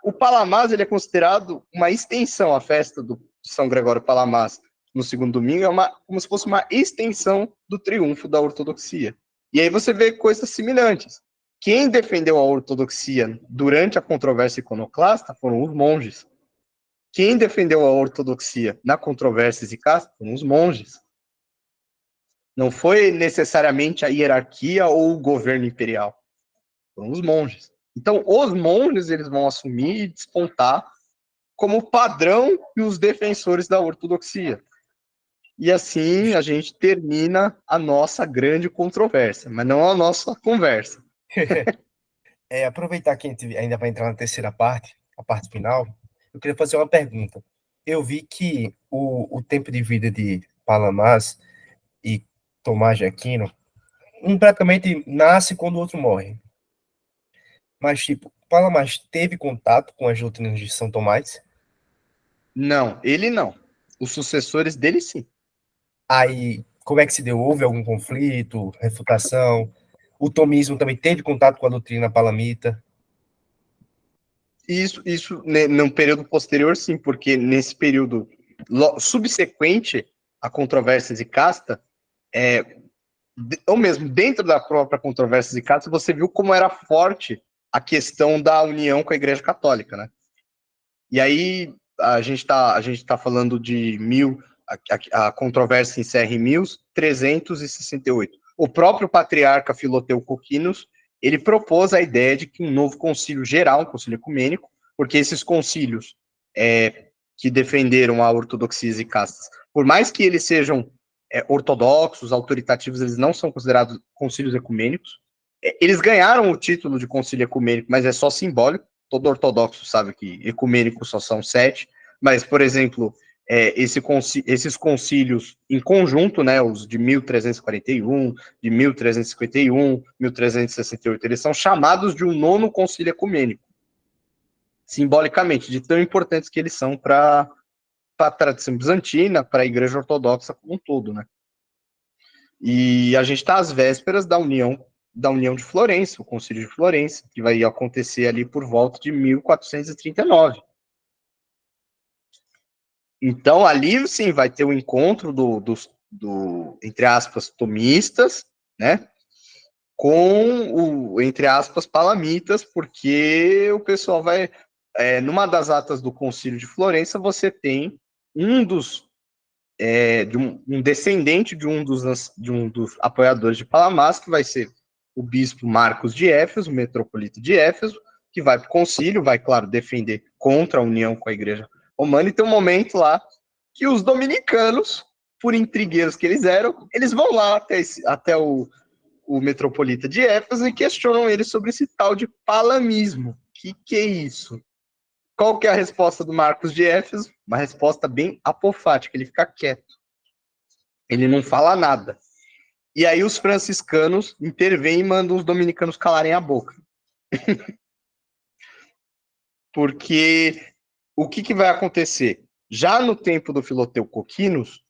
O Palamás ele é considerado uma extensão, a festa de São Gregório Palamás no segundo domingo é como se fosse uma extensão do triunfo da ortodoxia. E aí você vê coisas semelhantes. Quem defendeu a ortodoxia durante a controvérsia iconoclasta foram os monges. Quem defendeu a ortodoxia na controvérsia isicasta foram os monges. Não foi necessariamente a hierarquia ou o governo imperial. Foram os monges. Então, os monges eles vão assumir e despontar como padrão e os defensores da ortodoxia. E assim a gente termina a nossa grande controvérsia, mas não a nossa conversa. Aproveitar que a gente ainda vai entrar na terceira parte, a parte final, eu queria fazer uma pergunta. Eu vi que o tempo de vida de Palamás e Tomás de Aquino, um praticamente nasce quando o outro morre. Mas, tipo, Palamás teve contato com as doutrinas de São Tomás? Não, ele não. Os sucessores dele, sim. Aí, como é que se deu? Houve algum conflito, refutação? O tomismo também teve contato com a doutrina palamita? Isso no período posterior, sim, porque nesse período subsequente à controvérsia de casta, ou mesmo dentro da própria controvérsia de casta, você viu como era forte a questão da união com a Igreja Católica, né? E aí a gente tá falando de a controvérsia encerra em 1368. O próprio patriarca Filoteu Coquinos, ele propôs a ideia de que um novo concílio geral, um concílio ecumênico, porque esses concílios que defenderam a ortodoxia e castas, por mais que eles sejam ortodoxos, autoritativos, eles não são considerados concílios ecumênicos. Eles ganharam o título de concílio ecumênico, mas é só simbólico. Todo ortodoxo sabe que ecumênico só são 7, mas, por exemplo, esses concílios em conjunto, né, os de 1341, de 1351, 1368, eles são chamados de um nono concílio ecumênico, simbolicamente, de tão importantes que eles são para a tradição bizantina, para a Igreja Ortodoxa como um todo, né? E a gente está às vésperas da união de Florença, o Concílio de Florença, que vai acontecer ali por volta de 1439. Então, ali, sim, vai ter o encontro entre aspas, tomistas, né, com o, entre aspas, palamitas, porque o pessoal vai... numa das atas do Concílio de Florença, você tem um um descendente de um dos apoiadores de Palamás, que vai ser o bispo Marcos de Éfeso, metropolita de Éfeso, que vai para o concílio, vai, claro, defender contra a união com a igreja romana, e tem um momento lá que os dominicanos, por intrigueiros que eles eram, eles vão lá até o metropolita de Éfeso e questionam ele sobre esse tal de palamismo. Que é isso? Qual que é a resposta do Marcos de Éfeso? Uma resposta bem apofática, ele fica quieto. Ele não fala nada. E aí os franciscanos intervêm e mandam os dominicanos calarem a boca. Porque o que vai acontecer? Já no tempo do Filoteu Coquinos,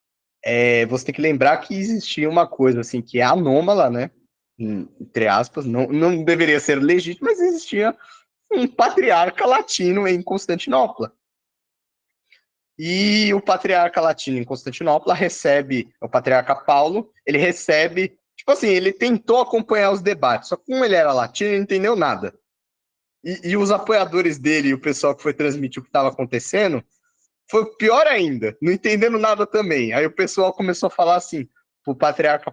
você tem que lembrar que existia uma coisa assim que é anômala, né? Entre aspas, não deveria ser legítimo, mas existia um patriarca latino em Constantinopla. E o patriarca latino em Constantinopla recebe, o patriarca Paulo, ele recebe, tipo assim, ele tentou acompanhar os debates, só que como ele era latino, ele não entendeu nada. E os apoiadores dele e o pessoal que foi transmitir o que estava acontecendo, foi pior ainda, não entendendo nada também. Aí o pessoal começou a falar assim, o patriarca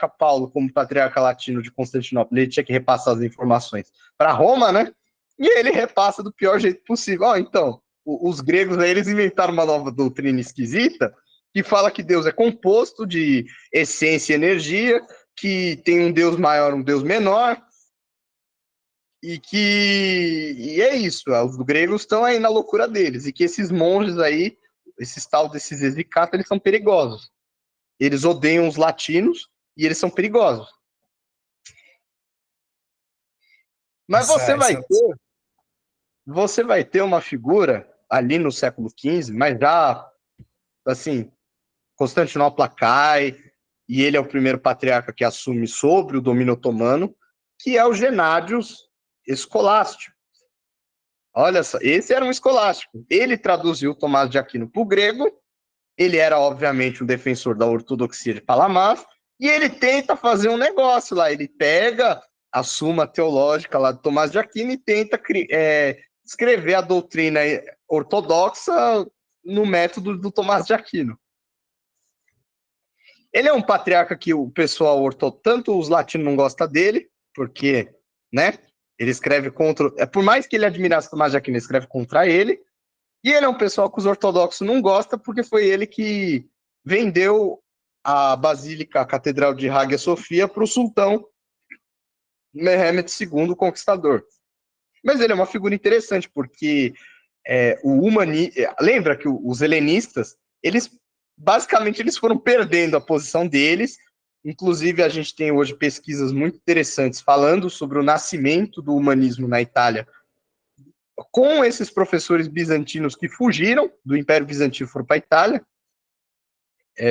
Paulo, como patriarca latino de Constantinopla, ele tinha que repassar as informações para Roma, né? E ele repassa do pior jeito possível. Então, os gregos aí, eles inventaram uma nova doutrina esquisita que fala que Deus é composto de essência e energia, que tem um Deus maior, um Deus menor, e é isso, os gregos estão aí na loucura deles, e que esses monges aí, desses exicatos, eles são perigosos. Eles odeiam os latinos e eles são perigosos. Mas você vai ter uma figura ali no século XV, mas já, assim, Constantinopla cai, e ele é o primeiro patriarca que assume sobre o domínio otomano, que é o Genádios Escolástico. Olha só, esse era um escolástico. Ele traduziu Tomás de Aquino para o grego, ele era, obviamente, um defensor da ortodoxia de Palamás, e ele tenta fazer um negócio lá, ele pega a Suma Teológica lá de Tomás de Aquino e tenta escrever a doutrina ortodoxa no método do Tomás de Aquino. Ele é um patriarca que o pessoal tanto os latinos não gostam dele, porque, né, ele escreve contra... por mais que ele admirasse Tomás de Aquino, ele escreve contra ele. E ele é um pessoal que os ortodoxos não gostam, porque foi ele que vendeu a Basílica, a Catedral de Hagia Sofia, para o sultão Mehmed II, o Conquistador. Mas ele é uma figura interessante, porque lembra que os helenistas, basicamente eles foram perdendo a posição deles. Inclusive, a gente tem hoje pesquisas muito interessantes falando sobre o nascimento do humanismo na Itália, com esses professores bizantinos que fugiram do Império Bizantino e foram para a Itália.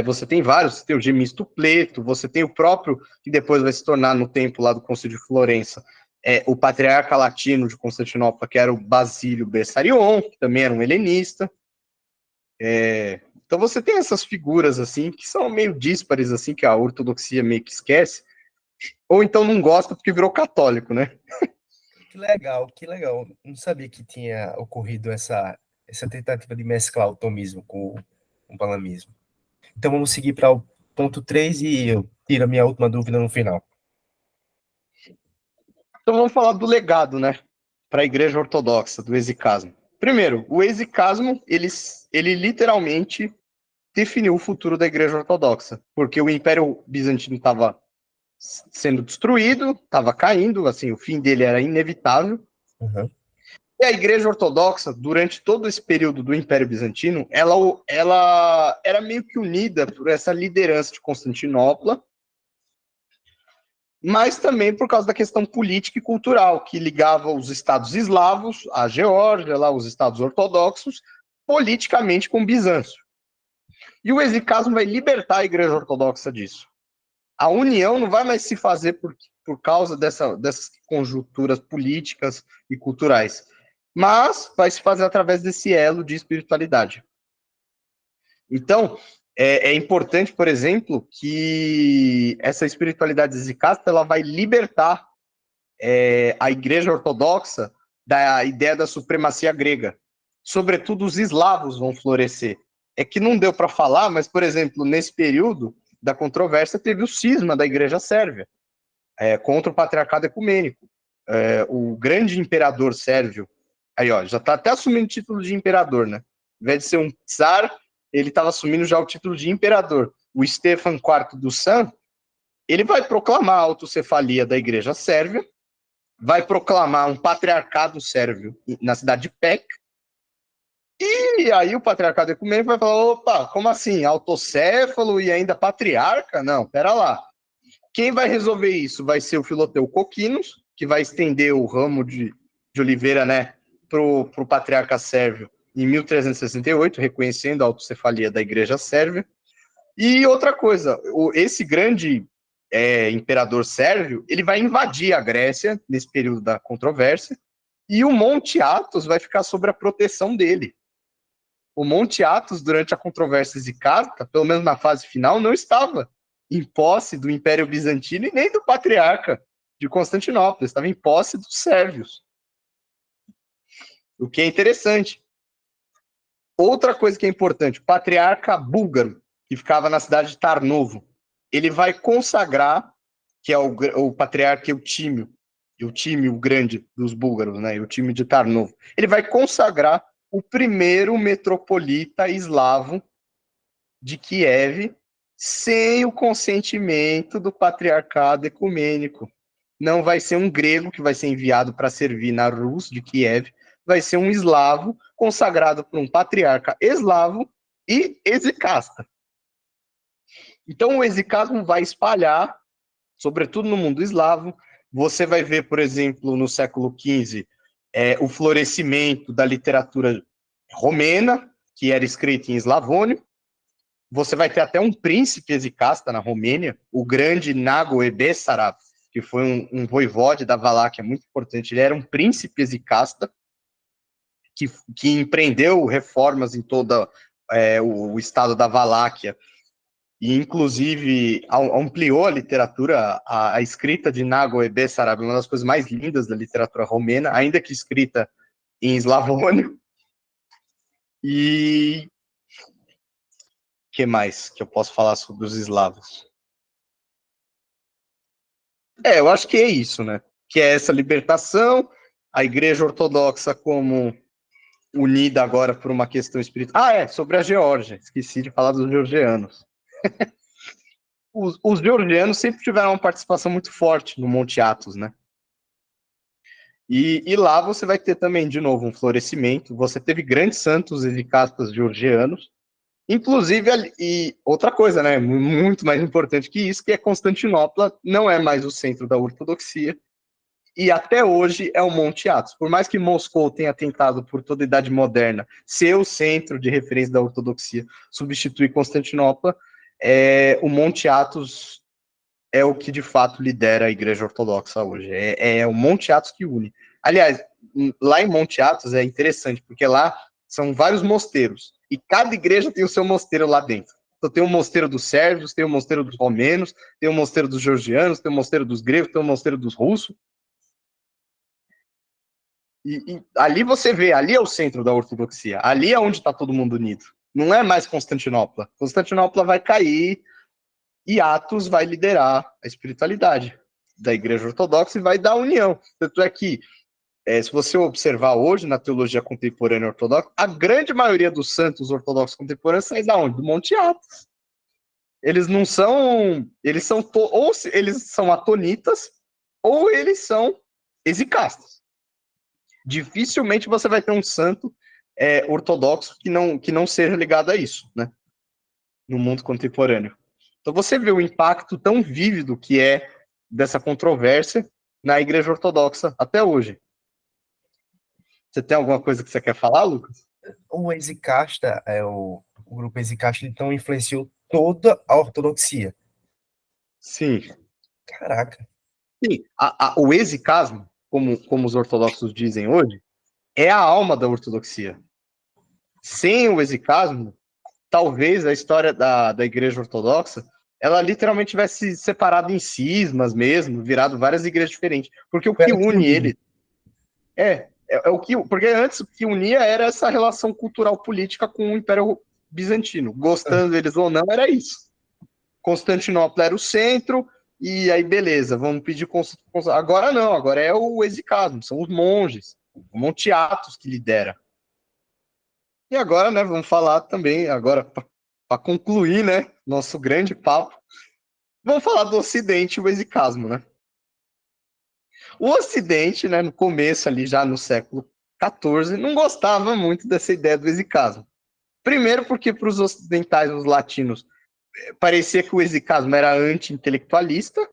Você tem vários, você tem o Gemisto Pleto, você tem o próprio, que depois vai se tornar no tempo lá do Concílio de Florença, o patriarca latino de Constantinopla, que era o Basílio Bessarion, que também era um helenista. Então você tem essas figuras assim, que são meio díspares, assim, que a ortodoxia meio que esquece, ou então não gosta porque virou católico, né? Que legal, que legal. Não sabia que tinha ocorrido essa tentativa de mesclar o tomismo com o palamismo. Então vamos seguir para o ponto 3 e eu tiro a minha última dúvida no final. Então vamos falar do legado, né, para a Igreja Ortodoxa, do exicasmo. Primeiro, o exicasmo, ele literalmente definiu o futuro da Igreja Ortodoxa, porque o Império Bizantino estava sendo destruído, estava caindo, assim, o fim dele era inevitável. Uhum. E a Igreja Ortodoxa, durante todo esse período do Império Bizantino, ela era meio que unida por essa liderança de Constantinopla, mas também por causa da questão política e cultural, que ligava os estados eslavos, a Geórgia, lá, os estados ortodoxos, politicamente com Bizâncio. E o exicasmo vai libertar a Igreja Ortodoxa disso. A união não vai mais se fazer por causa dessas conjunturas políticas e culturais, mas vai se fazer através desse elo de espiritualidade. Então, é importante, por exemplo, que essa espiritualidade exicasta ela vai libertar a Igreja Ortodoxa da ideia da supremacia grega. Sobretudo, os eslavos vão florescer. É que não deu para falar, mas, por exemplo, nesse período da controvérsia, teve o cisma da Igreja Sérvia contra o patriarcado ecumênico. O grande imperador sérvio, aí ó, já está até assumindo o título de imperador, né? Ao invés de ser um czar, ele estava assumindo já o título de imperador. O Stefan IV do San, ele vai proclamar a autocefalia da Igreja Sérvia, vai proclamar um patriarcado sérvio na cidade de Pec, e aí o patriarcado ecumênico vai falar, opa, como assim? Autocéfalo e ainda patriarca? Não, pera lá. Quem vai resolver isso vai ser o Filoteu Coquinos, que vai estender o ramo de oliveira, né, para o patriarca sérvio em 1368, reconhecendo a autocefalia da Igreja Sérvia. E outra coisa, esse grande imperador sérvio, ele vai invadir a Grécia nesse período da controvérsia, e o Monte Athos vai ficar sob a proteção dele. O Monte Athos, durante a controvérsia zicática, pelo menos na fase final, não estava em posse do Império Bizantino e nem do patriarca de Constantinopla, estava em posse dos sérvios. O que é interessante. Outra coisa que é importante, o patriarca búlgaro, que ficava na cidade de Tarnovo, ele vai consagrar, que é o patriarca Eutímio, o grande dos búlgaros, né? Eutímio de Tarnovo. Ele vai consagrar o primeiro metropolita eslavo de Kiev sem o consentimento do patriarcado ecumênico. Não vai ser um grego que vai ser enviado para servir na Rus de Kiev, vai ser um eslavo consagrado por um patriarca eslavo e exicasta. Então o exicasmo vai espalhar, sobretudo no mundo eslavo. Você vai ver, por exemplo, no século XV, o florescimento da literatura romena, que era escrita em eslavônio. Você vai ter até um príncipe exicasta na Romênia, o grande Nago Ebessarab, que foi um voivode da Valáquia muito importante. Ele era um príncipe exicasta que empreendeu reformas em todo o estado da Valáquia e, inclusive, ampliou a literatura, a escrita de Nago Ebessarab, uma das coisas mais lindas da literatura romena, ainda que escrita em eslavônio. E o que mais que eu posso falar sobre os eslavos? Eu acho que é isso, né? Que é essa libertação, a Igreja Ortodoxa como unida agora por uma questão espiritual. Sobre a Geórgia, esqueci de falar dos georgianos. Os georgianos sempre tiveram uma participação muito forte no Monte Athos, né? E lá você vai ter também, de novo, um florescimento. Você teve grandes santos exicastas georgianos, inclusive, e outra coisa, né, muito mais importante que isso, que é Constantinopla não é mais o centro da ortodoxia, e até hoje é o Monte Athos. Por mais que Moscou tenha tentado, por toda a Idade Moderna, ser o centro de referência da ortodoxia, substituir Constantinopla, o Monte Athos é o que de fato lidera a Igreja Ortodoxa hoje. É o Monte Athos que une. Aliás, lá em Monte Athos é interessante, porque lá são vários mosteiros, e cada igreja tem o seu mosteiro lá dentro. Então tem o mosteiro dos sérvios, tem o mosteiro dos romenos, tem o mosteiro dos georgianos, tem o mosteiro dos gregos, tem o mosteiro dos russos. E ali você vê, ali é o centro da ortodoxia, ali é onde está todo mundo unido. Não é mais Constantinopla. Constantinopla vai cair e Athos vai liderar a espiritualidade da Igreja Ortodoxa e vai dar união. Tanto é que, se você observar hoje na teologia contemporânea ortodoxa, a grande maioria dos santos ortodoxos contemporâneos sai da onde? Do Monte Athos. Eles não são, ou eles são atonitas, ou eles são exicastas. Dificilmente você vai ter um santo ortodoxo que não seja ligado a isso, né? No mundo contemporâneo. Então você vê o impacto tão vívido que é dessa controvérsia na Igreja Ortodoxa até hoje. Você tem alguma coisa que você quer falar, Lucas? O exicasta, o grupo exicasta, então influenciou toda a ortodoxia. Sim. Caraca. Sim, o exicasmo, como os ortodoxos dizem hoje, é a alma da ortodoxia. Sem o exicasmo, talvez a história da Igreja Ortodoxa ela literalmente tivesse separado em cismas mesmo, virado várias igrejas diferentes. Porque o que une ele porque antes o que unia era essa relação cultural política com o Império Bizantino. Gostando eles ou não, era isso. Constantinopla era o centro, e aí beleza, vamos pedir agora não, agora é o exicasmo, são os monges, o Monte Athos que lidera. E agora, né, vamos falar também, agora para concluir, né, nosso grande papo, vamos falar do Ocidente e o exicasmo, né? O Ocidente, né, no começo ali, já no século XIV, não gostava muito dessa ideia do exicasmo. Primeiro porque para os ocidentais, os latinos, parecia que o exicasmo era anti-intelectualista,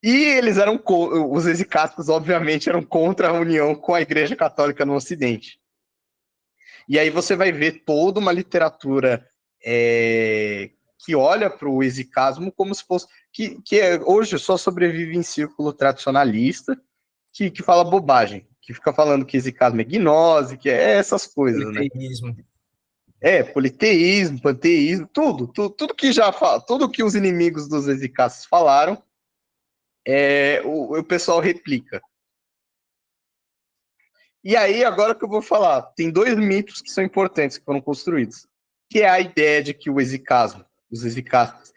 e eles os exicastas, obviamente, eram contra a união com a Igreja Católica no Ocidente. E aí você vai ver toda uma literatura que olha para o exicasmo como se fosse... que hoje só sobrevive em círculo tradicionalista, que fala bobagem. que fica falando que exicasmo é gnose, que é essas coisas, né? Politeísmo. Politeísmo, panteísmo, tudo que já fala, tudo que os inimigos dos exicastas falaram, o pessoal replica. E aí, agora que eu vou falar, tem dois mitos que são importantes que foram construídos, que é a ideia de que os exicastas,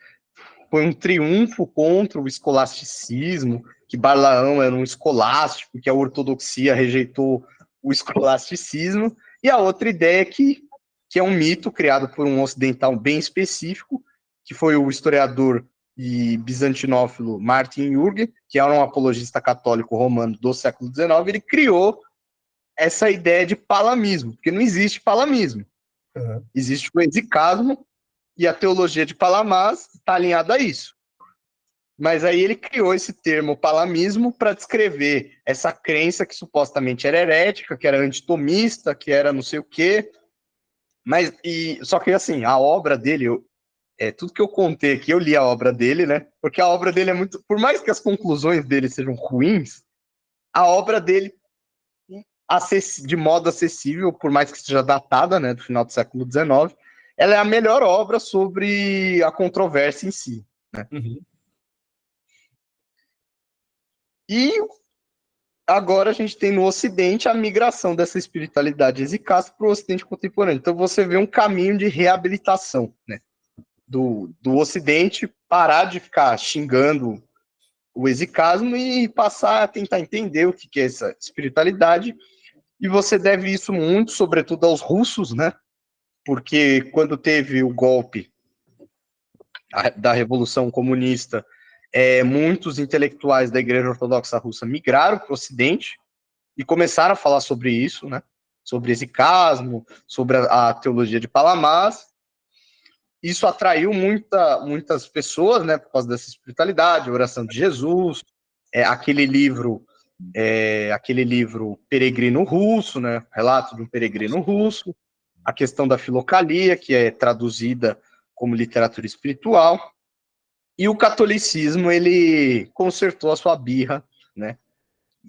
foi um triunfo contra o escolasticismo, que Balaão era um escolástico, que a ortodoxia rejeitou o escolasticismo, e a outra ideia que é um mito criado por um ocidental bem específico, que foi o historiador e bizantinófilo Martin Jürgen, que era um apologista católico romano do século XIX. Ele criou essa ideia de palamismo, porque não existe palamismo. Uhum. Existe o exicasmo, e a teologia de Palamas está alinhada a isso. Mas aí ele criou esse termo palamismo para descrever essa crença que supostamente era herética, que era antitomista, que era não sei o quê. Só que assim, a obra dele, tudo que eu contei aqui, eu li a obra dele, né? Porque a obra dele é muito... Por mais que as conclusões dele sejam ruins, a obra dele, de modo acessível, por mais que seja datada, né, do final do século XIX, ela é a melhor obra sobre a controvérsia em si, né? Uhum. E agora a gente tem no Ocidente a migração dessa espiritualidade exicasta para o Ocidente contemporâneo. Então você vê um caminho de reabilitação, né, do Ocidente, parar de ficar xingando o exicasmo e passar a tentar entender o que é essa espiritualidade. E você deve isso muito, sobretudo, aos russos, né? Porque quando teve o golpe da Revolução Comunista, muitos intelectuais da Igreja Ortodoxa Russa migraram para o Ocidente e começaram a falar sobre isso, né? Sobre exicasmo, sobre a teologia de Palamas. Isso atraiu muitas pessoas, né? Por causa dessa espiritualidade, a oração de Jesus, aquele livro Peregrino Russo, né? Relato de um peregrino russo, a questão da filocalia, que é traduzida como literatura espiritual, e o catolicismo, ele consertou a sua birra, né,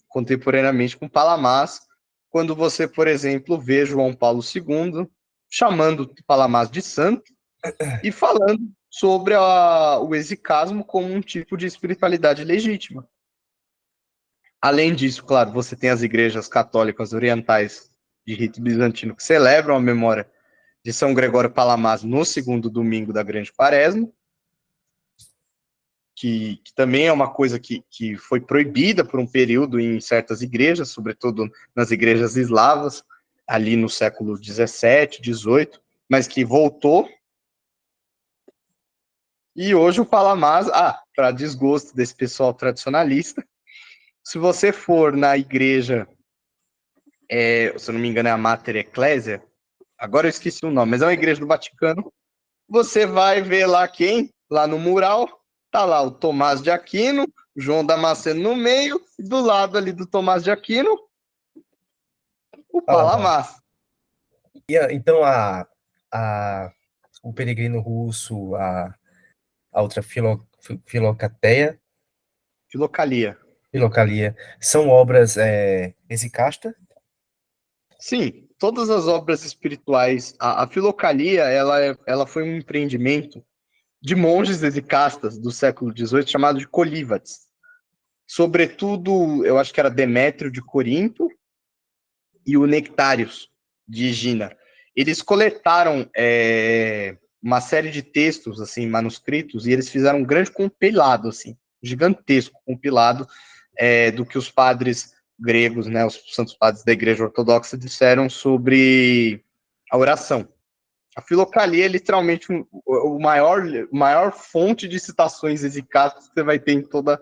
contemporaneamente com Palamas, quando você, por exemplo, vê João Paulo II chamando Palamas de santo e falando sobre o exicasmo como um tipo de espiritualidade legítima. Além disso, claro, você tem as igrejas católicas orientais de rito bizantino que celebram a memória de São Gregório Palamas no segundo domingo da Grande Quaresma, que também é uma coisa que foi proibida por um período em certas igrejas, sobretudo nas igrejas eslavas, ali no século XVII, XVIII, mas que voltou. E hoje o Palamas, para desgosto desse pessoal tradicionalista, se você for na igreja, se eu não me engano é a Mater Ecclesia, agora eu esqueci o nome, mas é uma igreja do Vaticano, você vai ver lá quem? Lá no mural, tá lá o Tomás de Aquino, João Damasceno no meio, e do lado ali do Tomás de Aquino, o Palamas. Então, o peregrino russo, a outra filocateia, filocalia, são obras exicastas? Sim, todas as obras espirituais, a filocalia, ela foi um empreendimento de monges exicastas do século XVIII chamado de colívades. Sobretudo, eu acho que era Demétrio de Corinto e o Nectários de Egina. Eles coletaram uma série de textos, assim, manuscritos, e eles fizeram um grande compilado, assim, gigantesco compilado do que os padres gregos, né, os santos padres da Igreja Ortodoxa disseram sobre a oração. A filocalia é literalmente o maior fonte de citações exicastas que você vai ter em toda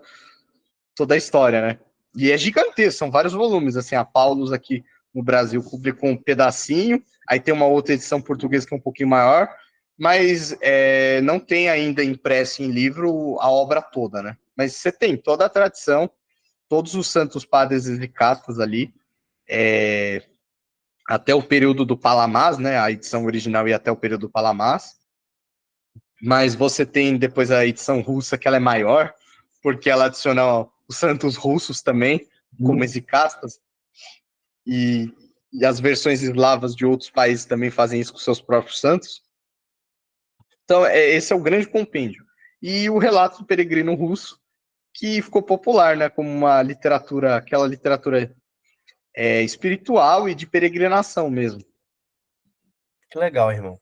a história, né? E é gigantesco, são vários volumes, assim, a Paulus aqui no Brasil publicou um pedacinho, aí tem uma outra edição portuguesa que é um pouquinho maior, mas não tem ainda impresso em livro a obra toda, né? Mas você tem toda a tradição, todos os santos padres exicastas ali, até o período do Palamas, né? A edição original ia até o período do Palamas, mas você tem depois a edição russa, que ela é maior, porque ela adiciona os santos russos também, como exicastas, e, e as versões eslavas de outros países também fazem isso com seus próprios santos. Então, esse é o grande compêndio. E o relato do peregrino russo, que ficou popular, né, como uma literatura, aquela literatura espiritual e de peregrinação mesmo. Que legal, irmão.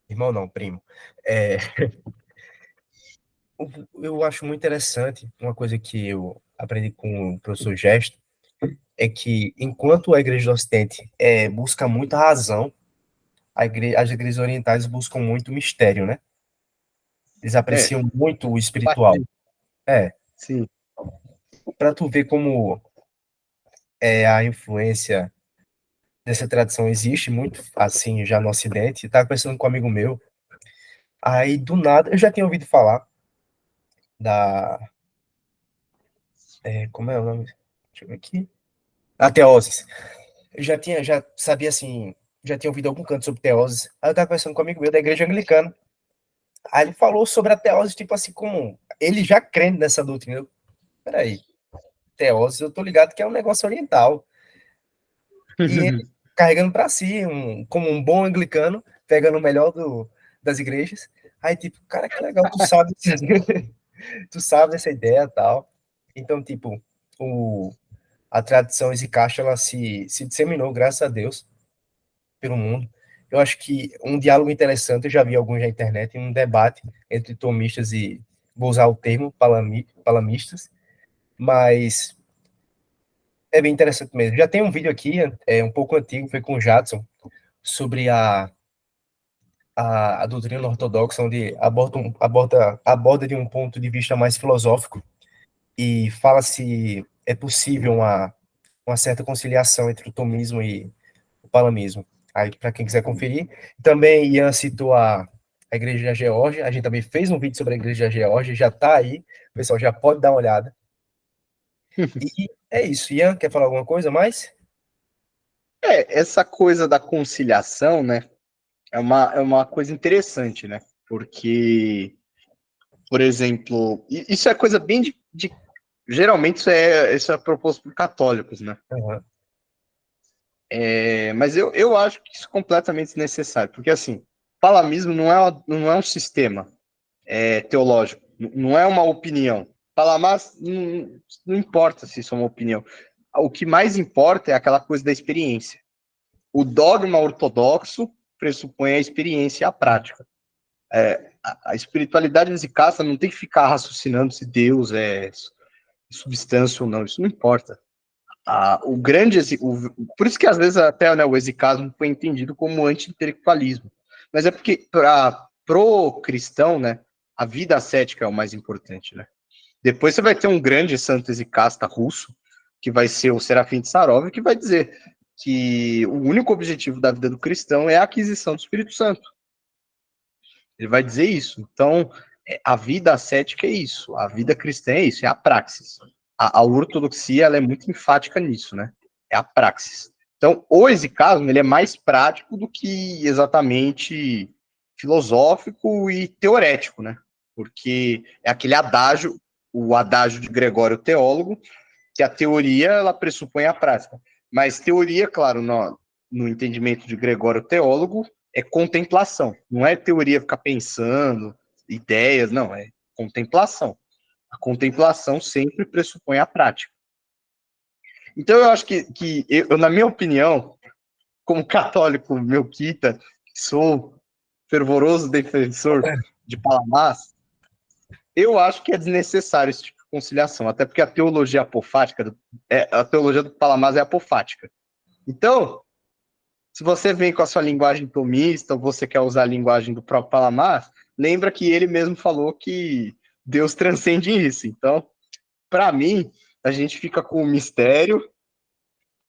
Irmão não, primo. É, eu acho muito interessante, uma coisa que eu aprendi com o professor Gesto, é que enquanto a Igreja do Ocidente busca muita razão, as igrejas orientais buscam muito mistério, né? Eles É, apreciam muito o espiritual. empatia, É, sim. para tu ver como a influência dessa tradição existe muito, assim, já no Ocidente. Estava conversando com um amigo meu, aí do nada, eu já tinha ouvido falar da... como é o nome? Deixa eu ver aqui. A teoses. Eu já sabia, assim, já tinha ouvido algum canto sobre teoses. Aí eu estava conversando com um amigo meu da igreja anglicana. Aí ele falou sobre a teose, tipo assim, como ele já crendo nessa doutrina. Peraí, teose, eu tô ligado que é um negócio oriental. E ele carregando para si, como um bom anglicano, pegando o melhor das igrejas. Aí, tipo, cara, que legal, tu sabe essa ideia e tal. Então, tipo, a tradição Zicaixa, ela se disseminou, graças a Deus, pelo mundo. Eu acho que um diálogo interessante, eu já vi alguns na internet, um debate entre tomistas e, vou usar o termo, palamistas, mas é bem interessante mesmo. Já tem um vídeo aqui, um pouco antigo, foi com o Jadson, sobre a doutrina ortodoxa, onde aborda de um ponto de vista mais filosófico e fala se é possível uma certa conciliação entre o tomismo e o palamismo. Aí, para quem quiser conferir. Também Ian citou a Igreja da Geórgia, a gente também fez um vídeo sobre a Igreja da Geórgia, já está aí, o pessoal já pode dar uma olhada. E é isso. Ian, quer falar alguma coisa mais? Essa coisa da conciliação, né, é uma coisa interessante, né, porque, por exemplo, isso é coisa bem geralmente isso é proposto por católicos, né, Uhum. mas eu acho que isso é completamente desnecessário, porque, assim, palamismo não é um sistema teológico, não é uma opinião. Palamas não importa se isso é uma opinião. O que mais importa é aquela coisa da experiência. O dogma ortodoxo pressupõe a experiência e a prática. A espiritualidade eficácia não tem que ficar raciocinando se Deus é substância ou não, isso não importa. Por isso que às vezes até, né, o exicasmo foi entendido como anti-intelectualismo. Mas é porque para pro cristão, né, a vida ascética é o mais importante, né? Depois você vai ter um grande santo exicasta russo, que vai ser o Serafim de Sarov, que vai dizer que o único objetivo da vida do cristão é a aquisição do Espírito Santo. Ele vai dizer isso. Então, a vida ascética é isso, a vida cristã é isso, é a praxis. A ortodoxia ela é muito enfática nisso, né? É a praxis. Então, o exicasmo ele é mais prático do que exatamente filosófico e teorético, né? Porque é aquele adágio, o adágio de Gregório Teólogo, que a teoria ela pressupõe a prática. Mas teoria, claro, no entendimento de Gregório Teólogo, é contemplação. Não é teoria ficar pensando, ideias, não, é contemplação. A contemplação sempre pressupõe a prática. Então, eu acho que eu, na minha opinião, como católico melquita, sou fervoroso defensor de Palamás, eu acho que é desnecessário esse tipo de conciliação, até porque a teologia apofática, a teologia do Palamás é apofática. Então, se você vem com a sua linguagem tomista, ou você quer usar a linguagem do próprio Palamás, lembra que ele mesmo falou que Deus transcende isso. Então, para mim, a gente fica com o mistério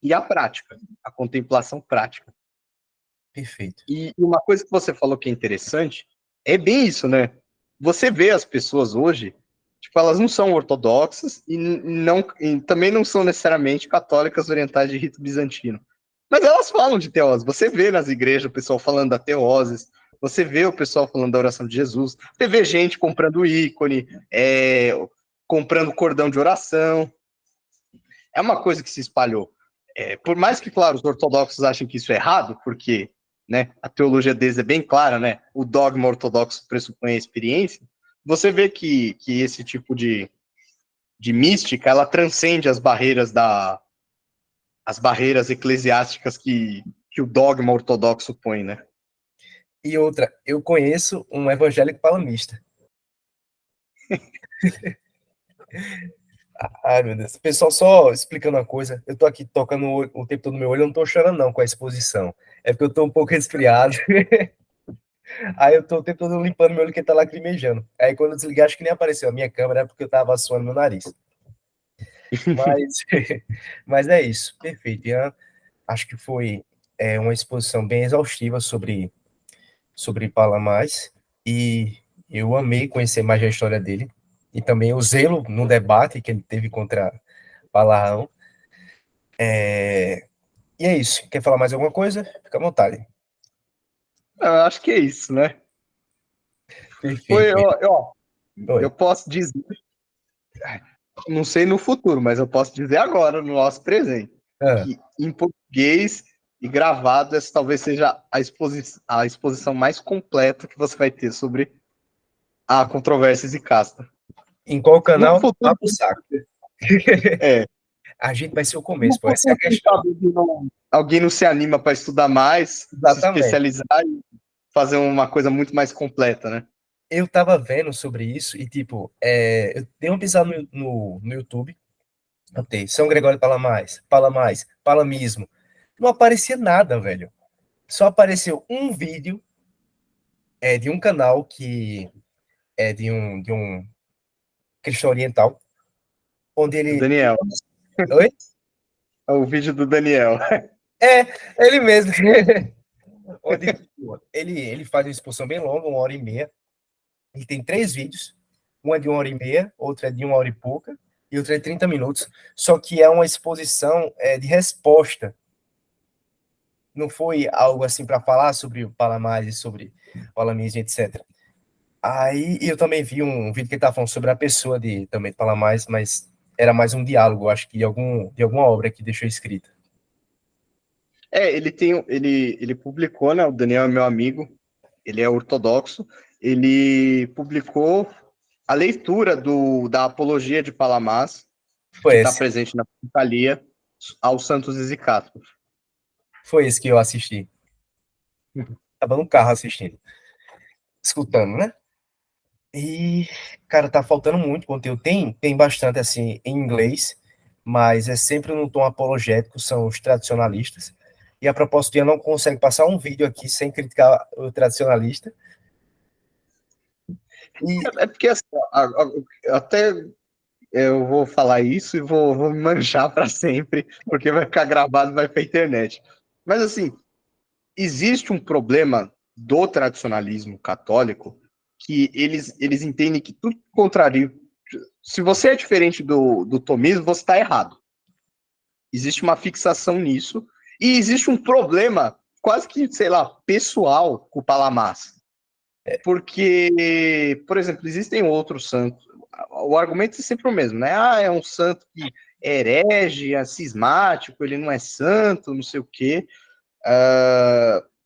e a prática, a contemplação prática. Perfeito. E uma coisa que você falou que é interessante é bem isso, né? Você vê as pessoas hoje, tipo, elas não são ortodoxas e também não são necessariamente católicas orientais de rito bizantino. Mas elas falam de teose. Você vê nas igrejas o pessoal falando da teose, você vê o pessoal falando da oração de Jesus, você vê gente comprando ícone, comprando cordão de oração. É uma coisa que se espalhou. por mais que, claro, os ortodoxos achem que isso é errado, porque, né, a teologia deles é bem clara, né? O dogma ortodoxo pressupõe a experiência. Você vê que esse tipo de mística, ela transcende as barreiras eclesiásticas que o dogma ortodoxo põe, né? E outra, eu conheço um evangélico palamista. Ai, meu Deus. Pessoal, só explicando uma coisa. Eu tô aqui tocando o tempo todo no meu olho, eu não tô chorando não com a exposição. É porque eu tô um pouco resfriado. Aí eu tô o tempo todo limpando meu olho que tá lacrimejando. Aí quando eu desliguei, acho que nem apareceu a minha câmera, é porque eu tava suando meu nariz. Mas, mas é isso. Perfeito, Ian. Acho que foi uma exposição bem exaustiva sobre Palamás. E eu amei conhecer mais a história dele. E também o zelo no debate que ele teve contra Balaão. E é isso. Quer falar mais alguma coisa? Fica à vontade. Eu acho que é isso, né? Foi, Perfeito. eu Oi. posso dizer, não sei no futuro, mas eu posso dizer agora, no nosso presente, Ah, que em português e gravado, essa talvez seja a exposição mais completa que você vai ter sobre a controvérsia e casta. em qual No canal? futuro, Vá pro saco. é, A gente vai ser o no começo, pô. Essa é a futuro, quem questão. sabe alguém não se anima para estudar mais, se Exatamente. especializar e fazer uma coisa muito mais completa, né? Eu tava vendo sobre isso e, tipo, eu dei uma pisada no YouTube. Botei São Gregório Palamais, Palamismo. Não aparecia nada, velho. Só apareceu um vídeo de um canal que é de um cristão oriental, onde O ele. Daniel, Oi? é o vídeo do Daniel. É, ele mesmo. Onde tipo, ele faz uma exposição bem longa, 1 hora e meia. Ele tem 3 vídeos. Um é de 1 hora e meia, outro é de 1 hora e pouca, e outro é de 30 minutos. Só que é uma exposição de resposta. Não foi algo assim para falar sobre o Palamares, sobre o Palamismo, etc. Aí eu também vi um vídeo que ele estava falando sobre a pessoa também de Palamares, mas era mais um diálogo, acho que de alguma obra que deixou escrita. Ele publicou, né? O Daniel é meu amigo, ele é ortodoxo. Ele publicou a leitura da Apologia de Palamás, que Foi está esse. presente na Italia, aos Santos Exicátulos. Foi esse que eu assisti. Tava no carro assistindo, escutando, né? E, cara, tá faltando muito conteúdo. Tem bastante, assim, em inglês, mas é sempre num tom apologético, são os tradicionalistas. E a propósito, eu não consegue passar um vídeo aqui sem criticar o tradicionalista. E, É porque assim, até eu vou falar isso e vou me manchar para sempre, porque vai ficar gravado e vai para a internet. Mas assim, existe um problema do tradicionalismo católico que eles entendem que tudo contraria. Se você é diferente do tomismo, você está errado. Existe uma fixação nisso e existe um problema quase que, sei lá, pessoal com o Palamás. Porque, por exemplo, existem outros santos. O argumento é sempre o mesmo, né? Ah, é um santo que é herege, é cismático, ele não é santo, não sei o quê.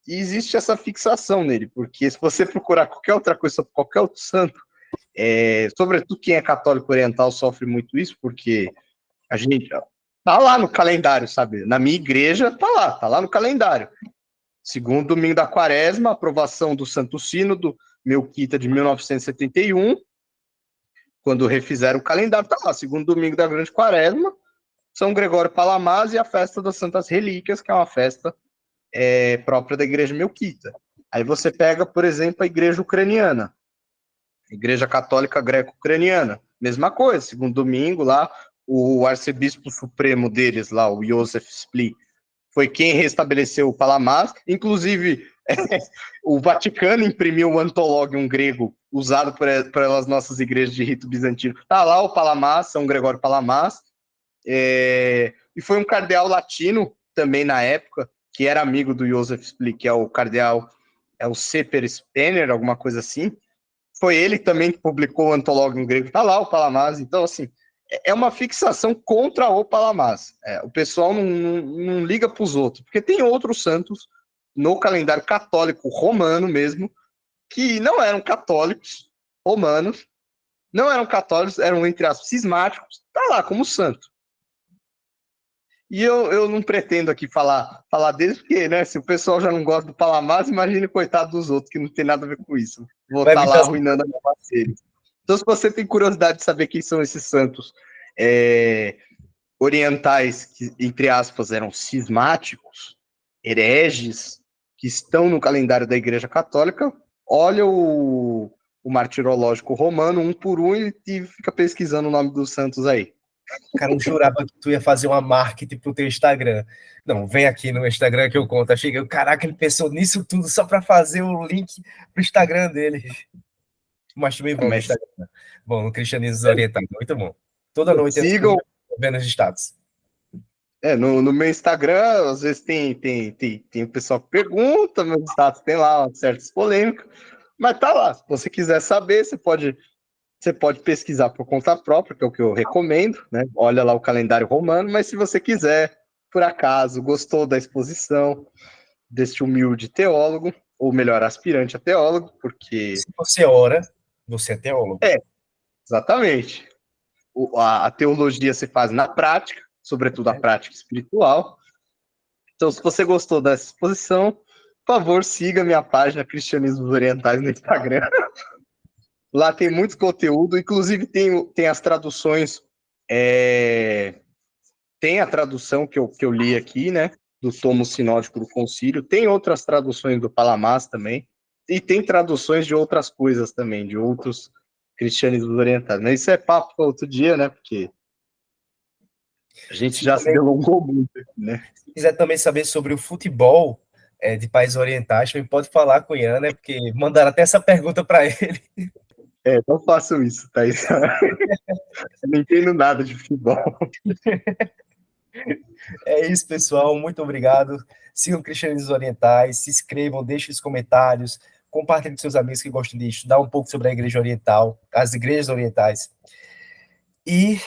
E existe essa fixação nele, porque se você procurar qualquer outra coisa sobre qualquer outro santo, sobretudo quem é católico oriental sofre muito isso, porque a gente tá lá no calendário, sabe? Na minha igreja tá lá no calendário. Segundo domingo da quaresma, aprovação do Santo Sínodo, Melquita de 1971, quando refizeram o calendário, tá lá, segundo domingo da grande quaresma, São Gregório Palamás e a festa das Santas Relíquias, que é uma festa própria da igreja melquita. Aí você pega, por exemplo, a igreja ucraniana, a igreja católica greco-ucraniana, mesma coisa, segundo domingo lá, o arcebispo supremo deles lá, o Joseph Split, foi quem restabeleceu o Palamás, inclusive o Vaticano imprimiu o Antologium grego usado pelas nossas igrejas de rito bizantino. Tá lá o Palamás, São Gregório Palamás, e foi um cardeal latino também na época, que era amigo do Joseph Split, que é o cardeal, é o Seper Spener, alguma coisa assim. Foi ele também que publicou o Antologium grego. Tá lá o Palamás. Então, assim, é uma fixação contra o Palamás. O pessoal não liga para os outros, porque tem outros santos no calendário católico romano mesmo, que não eram católicos romanos, não eram católicos, eram, entre aspas, cismáticos, tá lá como santo. E eu não pretendo aqui falar deles, porque, né, se o pessoal já não gosta do Palamás, imagine coitado dos outros, que não tem nada a ver com isso. Vou estar lá arruinando a minha parceira. Então, se você tem curiosidade de saber quem são esses santos orientais, que, entre aspas, eram cismáticos, hereges, que estão no calendário da Igreja Católica, olha o martirológico romano, um por um, e fica pesquisando o nome dos santos aí. Cara, eu jurava que tu ia fazer uma marketing pro teu Instagram. Não, vem aqui no Instagram que eu conto. Achei que, caraca, ele pensou nisso tudo só para fazer o link pro Instagram dele. Mas também bom no Instagram. Bom, no Cristianismo Oriental, muito bom. Toda noite sigam vendo os status. No meu Instagram, às vezes tem o pessoal que pergunta, meus status tem lá certas polêmicas, mas tá lá. Se você quiser saber, você pode pesquisar por conta própria, que é o que eu recomendo, né? Olha lá o calendário romano, mas se você quiser, por acaso, gostou da exposição deste humilde teólogo, ou melhor, aspirante a teólogo, porque... Se você ora, você é teólogo. Exatamente. A teologia se faz na prática, sobretudo a prática espiritual. Então, se você gostou dessa exposição, por favor, siga minha página Cristianismos Orientais no Instagram. Lá tem muito conteúdo, inclusive tem as traduções, tem a tradução que eu li aqui, né, do tomo sinódico do concílio, tem outras traduções do Palamás também, e tem traduções de outras coisas também, de outros cristianismos orientais. Mas isso é papo para outro dia, né, porque a gente já se delongou muito, né. Se quiser também saber sobre o futebol de países orientais, também pode falar com o Ian, né, porque mandaram até essa pergunta para ele. Não faço isso, Thaís. Eu não entendo nada de futebol. É isso, pessoal. Muito obrigado. Sigam Cristianismos Orientais, se inscrevam, deixem os comentários, compartilhem com seus amigos que gostam de estudar um pouco sobre a Igreja Oriental, as igrejas orientais. E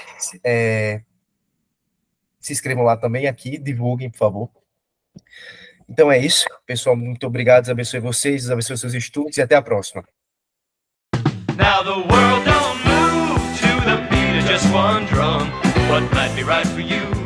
se inscrevam lá também aqui, divulguem, por favor. Então é isso, pessoal. Muito obrigado. Deus abençoe vocês, Deus abençoe seus estudos e até a próxima. Now the world don't move to the beat of just one drum. What might be right for you